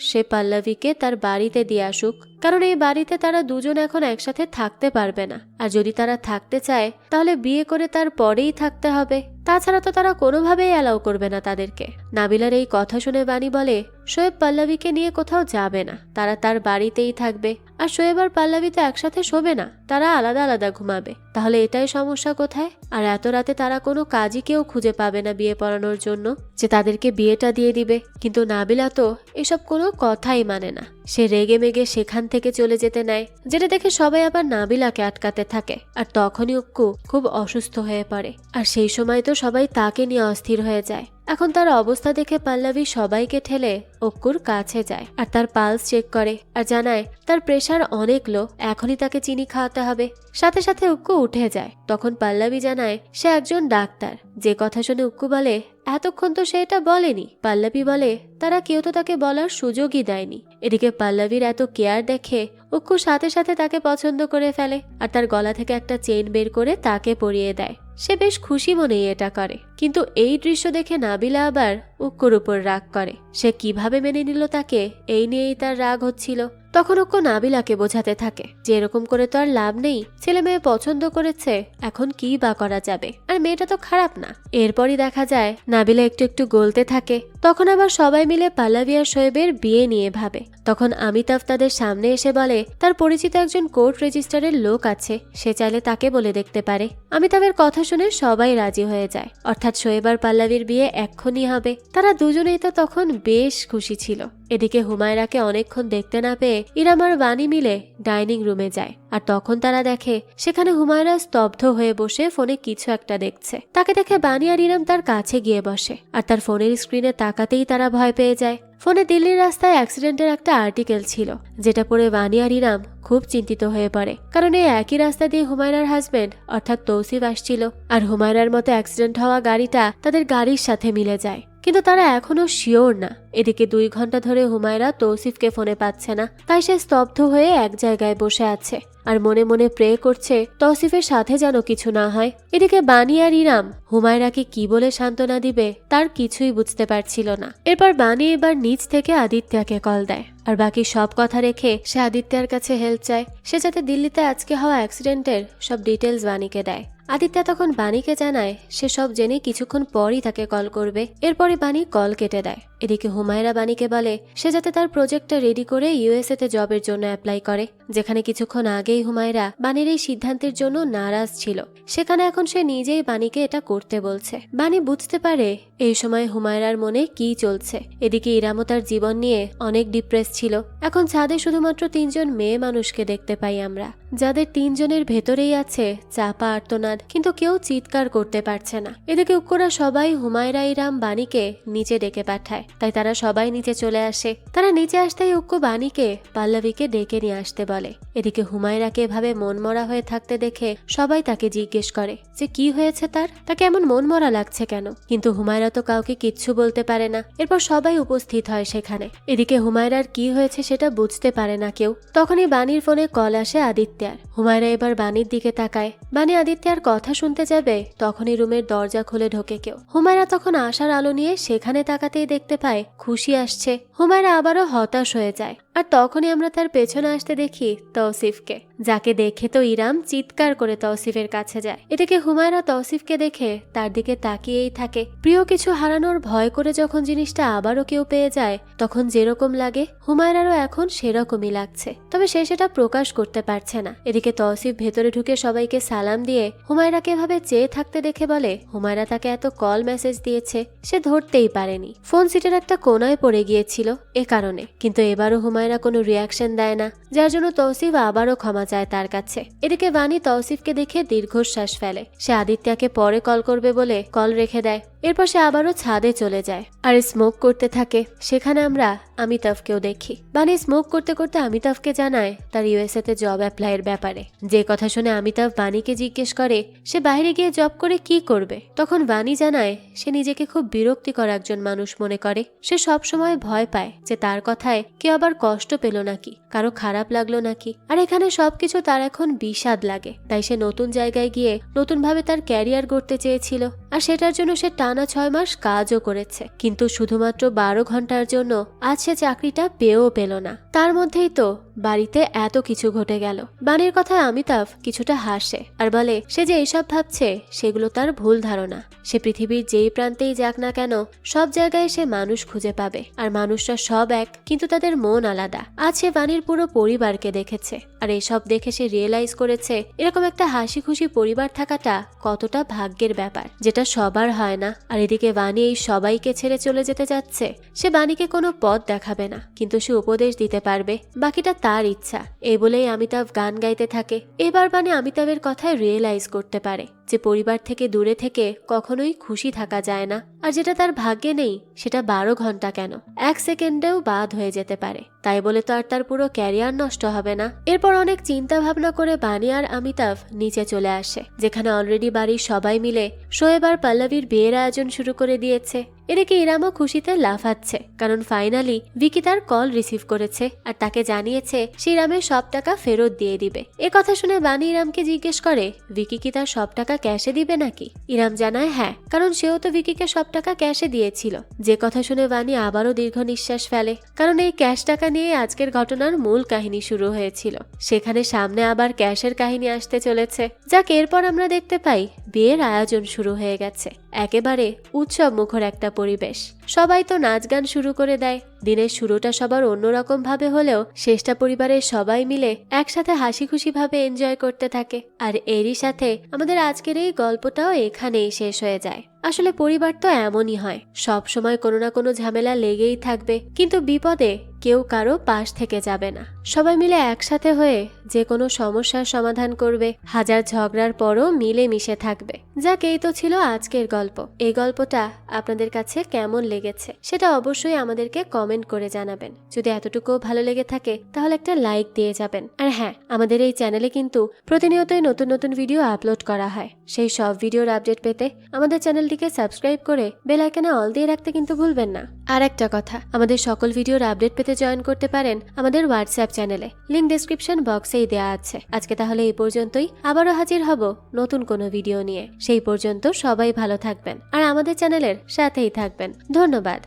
সে পল্লবীকে তার বাড়িতে দিয়ে আসুক, কারণ এই বাড়িতে তারা দুজন এখন একসাথে থাকতে পারবে না। আর যদি তারা থাকতে চায় তাহলে বিয়ে করে তার পরেই থাকতে হবে, তাছাড়া তো তারা কোনোভাবেই অ্যালাউ করবে না তাদেরকে। নাবিলার এই কথা শুনে বাণী বলে শোয়েব পল্লবীকে নিয়ে কোথাও যাবে না, তারা তার বাড়িতেই থাকবে। আর শোয়েব আর পল্লবী তো একসাথে শোবে না, তারা আলাদা আলাদা ঘুমাবে। তাহলে এটাই সমস্যা কোথায়? আর এত রাতে তারা কোনো কাজই কেউ খুঁজে পাবে না বিয়ে পড়ানোর জন্য যে তাদেরকে বিয়েটা দিয়ে দিবে। কিন্তু নাবিলা তো এসব কোনো কথাই মানে না, সে রেগে মেগে সেখান থেকে চলে যেতে নেয়, যেটা দেখে সবাই আবার নাবিলাকে আটকাতে থাকে। আর তখনই উক্কু খুব অসুস্থ হয়ে পড়ে, আর সেই সময় তো সবাই তাকে নিয়ে অস্থির হয়ে যায়। এখন তার অবস্থা দেখে পল্লবী সবাইকে ঠেলে অক্কুর কাছে যায় আর তার পালস চেক করে আর জানায় তার প্রেশার অনেক লো, এখনই তাকে চিনি খাওয়াতে হবে। সাথে সাথে উক্কু উঠে যায়। তখন পল্লবী জানায় সে একজন ডাক্তার। যে কথা শুনে উক্কু বলে এতক্ষণ তো সে এটা বলেনি। পল্লবী বলে তারা কেউ তো তাকে বলার সুযোগই দেয়নি। এদিকে পল্লবীর এত কেয়ার দেখে উক্কু সাথে সাথে তাকে পছন্দ করে ফেলে আর তার গলা থেকে একটা চেইন বের করে তাকে পরিয়ে দেয়। সে বেশ খুশি মনেই এটা করে, কিন্তু এই দৃশ্য দেখে নাবিলা আবার উক্কুর উপর রাগ করে। সে কিভাবে মেনে নিল তাকে, এই নিয়েই তার রাগ হচ্ছিল। তখন ওকে নাবিলাকে বোঝাতে থাকে যে এরকম করে তো আর লাভ নেই, ছেলে মেয়ে পছন্দ করেছে, এখন কি বা করা যাবে, আর মেয়েটা তো খারাপ না। এরপরই দেখা যায় নাবিলা একটু একটু গলতে থাকে। তখন আবার সবাই মিলে পাল্লাবি আর শোয়েবের বিয়ে নিয়ে ভাবে। তখন অমিতাভ তাদের সামনে এসে বলে তার পরিচিত একজন কোর্ট রেজিস্টারের লোক আছে, সে চাইলে তাকে বলে দেখতে পারে। অমিতাভের কথা শুনে সবাই রাজি হয়ে যায়, অর্থাৎ শোয়েব আর পাল্লাবির বিয়ে এক্ষুনি হবে। তারা দুজনেই তো তখন বেশ খুশি ছিল। এদিকে হুমায়রাকে অনেকক্ষণ দেখতে না পেয়ে ইরাম আর বানি মিলে ডাইনিং রুমে যায়, আর তখন তারা দেখে সেখানে হুমায়রা স্তব্ধ হয়ে বসে ফোনে কিছু একটা দেখছে। তাকে দেখে বানি আর ইরাম তার কাছে গিয়ে বসে, আর তার ফোনের স্ক্রিনে তাকাতেই তারা ভয় পেয়ে যায়। ফোনে দিল্লির রাস্তায় অ্যাক্সিডেন্টের একটা আর্টিকেল ছিল, যেটা পড়ে বানি আর ইরাম খুব চিন্তিত হয়ে পড়ে, কারণ এই একই রাস্তা দিয়ে হুমায়রার হাজবেন্ড অর্থাৎ তৌসিফ আসছিল, আর হুমায়রার মতো অ্যাক্সিডেন্ট হওয়া গাড়িটা তাদের গাড়ির সাথে মিলে যায়। কিন্তু তারা এখনো শিওর না। এদিকে 2 ঘন্টা ধরে হুমায়রা তৌসিফকে ফোনে পাচ্ছে না, তাই সে স্তব্ধ হয়ে এক জায়গায় বসে আছে আর মনে মনে প্রে করছে তৌসিফের সাথে যেন কিছু না হয়। এদিকে বানি আর ইরাম হুমায়রাকে কি বলে সান্ত্বনা দিবে তার কিছুই বুঝতে পারছিল না। এরপর বানি এবার নিচ থেকে আদিত্যকে কল দেয়, আর বাকি সব কথা রেখে সে আদিত্যের কাছে হেল্প চায়, সে যাতে দিল্লিতে আজকে হওয়া অ্যাক্সিডেন্টের সব ডিটেলস বানিকে দেয়। আদিত্য তখন বানিকে জানায় সে সব জেনে কিছুক্ষণ পরই তাকে কল করবে। এরপরই বানি কল কেটে দেয়। এদিকে হুমায়রা বানিকে বলে সে যাতে তার প্রজেক্টটা রেডি করে ইউএসএ তে জবের জন্য অ্যাপ্লাই করে, যেখানে কিছুক্ষণ আগেই হুমায়রা বানির এই সিদ্ধান্তের জন্য নারাজ ছিল, সেখানে এখন সে নিজেই বানিকে এটা করতে বলছে। বানি বুঝতে পারে এই সময় হুমায়রার মনে কি চলছে। এদিকে ইরামও তার জীবন নিয়ে অনেক ডিপ্রেস ছিল। এখন ছাদে শুধুমাত্র 3 জন মেয়ে মানুষকে দেখতে পাই আমরা, যাদের 3 জনের ভেতরেই আছে চাপা আর্তনাদ, কিন্তু কেউ চিৎকার করতে পারছে না। এদিকে উক্করা সবাই হুমায়রা ইরাম বানিকে নিচে ডেকে পাঠায়, তাই তারা সবাই নিচে চলে আসে। তারা নিচে আসতেই উক্কু বানিকে পাল্লবীকে ডেকে নিয়ে আসতে বলে। এদিকে হুমায়রাকে এভাবে মনমরা হয়ে থাকতে দেখে সবাই তাকে জিজ্ঞেস করে যে কি হয়েছে তাকে এমন মনমরা লাগছে কেন, কিন্তু হুমায়রা তো কাউকে কিচ্ছু বলতে পারে না। এরপর সবাই উপস্থিত হয় সেখানে। এদিকে হুমায়রার কি হয়েছে সেটা বুঝতে পারে না কেউ। তখনই বানির ফোনে কল আসে আদিত্যার। হুমায়রা এবার বানির দিকে তাকায়। বানি আদিত্যার কথা শুনতে যাবে, তখনই রুমের দরজা খুলে ঢোকে কেউ। হুমায়রা তখন আশার আলো নিয়ে সেখানে তাকাতেই দেখতে পায় খুশি আসছে। হুমায়রা আবারও হতাশ হয়ে যায়, আর তখনই আমরা তার পেছনে আসতে দেখি তৌসিফকে, যাকে দেখে তো ইরাম চিৎকার করে তৌসিফের কাছে যায়। এদিকে হুমায়রা তৌসিফকে দেখে তার দিকে তাকিয়েই থাকে। প্রিয় কিছু হারানোর ভয় করে যখন জিনিসটা আবারও কেউ পেয়ে যায়, তখন যেরকম লাগে হুমায়রারও এখন সেরকমই লাগছে, তবে সে সেটা প্রকাশ করতে পারছে না। এদিকে তৌসিফ ভেতরে ঢুকে সবাইকে সালাম দিয়ে হুমায়রাকে এভাবে চেয়ে থাকতে দেখে বলে হুমায়রা তাকে এত কল মেসেজ দিয়েছে সে ধরতেই পারেনি, ফোন সিটের একটা কোনায় পড়ে গিয়েছিল এ কারণে। কিন্তু এবারও হুমায়রা কোনো রিয়াকশন দেয় না, যার জন্য তৌসিফ আবারও ক্ষমা চায় তার কাছে। এদিকে বানি তৌসিফকে দেখে দীর্ঘশ্বাস ফেলে। সে আদিত্যকে পরে কল করবে বলে কল রেখে দেয়। এরপর সে আবারও ছাদে চলে যায় আর স্মোক করতে থাকে। সেখানে আমরা অমিতাভকেও দেখি। বানি স্মোক করতে করতে অমিতাভকে জানায় তার ইউএসএ তে জব অ্যাপ্লাইয়ের ব্যাপারে। যে কথা শুনে অমিতাভ বানিকে জিজ্ঞেস করে সে বাইরে গিয়ে জব করে কি করবে। তখন বানি জানায় সে নিজেকে খুব বিরক্তিকর একজন মানুষ মনে করে। সে সব সময় ভয় পায় যে তার কথায় কেউ আবার কষ্ট পেল নাকি, কারো খারাপ লাগলো নাকি। আর এখানে সবকিছু তার এখন বিষাদ লাগে, তাই সে নতুন জায়গায় গিয়ে নতুন ভাবে তার ক্যারিয়ার গড়তে চেয়েছিল। আর সেটার জন্য সে টানা 6 মাস কাজও করেছে, কিন্তু শুধুমাত্র 12 ঘন্টার জন্য আজ সে চাকরিটা পেয়েও পেল না। তার মধ্যেই তো বাড়িতে এত কিছু ঘটে গেল। বানির কথায় অমিতাভ কিছুটা হাসে আর বলে সে যে এইসব ভাবছে সেগুলো তার ভুল ধারণা। সে পৃথিবীর যেই প্রান্তেই যাক না কেন সব জায়গায় সে মানুষ খুঁজে পাবে, আর মানুষরা সব এক, কিন্তু তাদের মন আলাদা। আজ সে বানির পুরো পরিবারকে দেখেছে, আর এসব দেখে সে রিয়েলাইজ করেছে এরকম একটা হাসি খুশি পরিবার থাকাটা কতটা ভাগ্যের ব্যাপার, যেটা সবার হয় না। আর এদিকে বানি এই সবাইকে ছেড়ে চলে যেতে যাচ্ছে। সে বানিকে কোনো পথ দেখাবে না, কিন্তু সে উপদেশ দিতে পারবে, বাকিটা তার ইচ্ছা। এই বলেই অমিতাভ গান গাইতে থাকে। এবার বানি অমিতাভের কথায় রিয়েলাইজ করতে পারে যে পরিবার থেকে দূরে থেকে কখনোই খুশি থাকা যায় না, আর যেটা তার ভাগ্যে নেই সেটা 12 ঘন্টা কেন 1 সেকেন্ডেও বাদ হয়ে যেতে পারে। তাই বলে তো আর তার পুরো ক্যারিয়ার নষ্ট হবে না। এরপর অনেক চিন্তা ভাবনা করে বানি আর অমিতাভ নিচে চলে আসে, যেখানে অলরেডি বাড়ির সবাই মিলে শোয়েব আর পল্লবীর বিয়ের আয়োজন শুরু করে দিয়েছে। এদিকে ইরামও খুশিতে লাফাচ্ছে, কারণ ফাইনালি ভিকি তার কল রিসিভ করেছে আর তাকে জানিয়েছে সে ইরামের সব টাকা ফেরত দিয়ে দিবে। এ কথা শুনে বানি ইরামকে জিজ্ঞেস করে ভিকি কি তার সব টাকা টাকা ক্যাশে দিবে নাকি? ইরাম জানায় হ্যাঁ, কারণ সেও তো ভিকিকে সব টাকা ক্যাশে দিয়েছিল। যে কথা শুনে বানি আবারও দীর্ঘ নিঃশ্বাস ফেলে, কারণ এই ক্যাশ টাকা নিয়ে আজকের ঘটনার মূল কাহিনী শুরু হয়েছিল। সেখানে সামনে আবার ক্যাশের কাহিনী আসতে চলেছে। যাক, এরপর আমরা দেখতে পাই বিয়ের আয়োজন শুরু হয়ে গেছে। একেবারে উৎসব মুখর একটা পরিবেশ। সবাই তো নাচ গান শুরু করে দেয়। দিনের শুরুটা সবার অন্যরকম ভাবে হলেও শেষটা পরিবারের সবাই মিলে একসাথে হাসি খুশি ভাবে এনজয় করতে থাকে। আর এরই সাথে আমাদের আজকের এই গল্পটাও এখানেই শেষ হয়ে যায়। আসলে পরিবার তো এমনই হয়, সব সময় কোনো না কোনো ঝামেলা লেগেই থাকবে, কিন্তু বিপদে কেউ কারো পাশ থেকে যাবে না। সবাই মিলে একসাথে হয়ে যে কোনো সমস্যার সমাধান করবে, হাজার ঝগড়ার পরও মিলে মিশে থাকবে। যাক, এই তো ছিল আজকের গল্প। এই গল্পটা আপনাদের কাছে কেমন লেগেছে সেটা অবশ্যই আমাদেরকে কমেন্ট করে জানাবেন। যদি এতটুকু ভালো লেগে থাকে তাহলে একটা লাইক দিয়ে যাবেন। আর হ্যাঁ, আমাদের এই চ্যানেলে কিন্তু প্রতিনিয়তই নতুন নতুন ভিডিও আপলোড করা হয়। সেই সব ভিডিওর আপডেট পেতে আমাদের চ্যানেলটিকে সাবস্ক্রাইব করে বেল আইকনে অল দিয়ে রাখতে কিন্তু ভুলবেন না। আর একটা কথা, আমাদের সকল ভিডিওর আপডেট পেতে জয়েন করতে পারেন আমাদের হোয়াটসঅ্যাপ চ্যানেলে, লিংক ডেসক্রিপশন বক্সেই দেওয়া আছে। আজকে তাহলে এই পর্যন্তই, আবারও হাজির হব নতুন কোনো ভিডিও নিয়ে। সেই পর্যন্ত সবাই ভালো থাকবেন আর আমাদের চ্যানেলের সাথেই থাকবেন। ধন্যবাদ।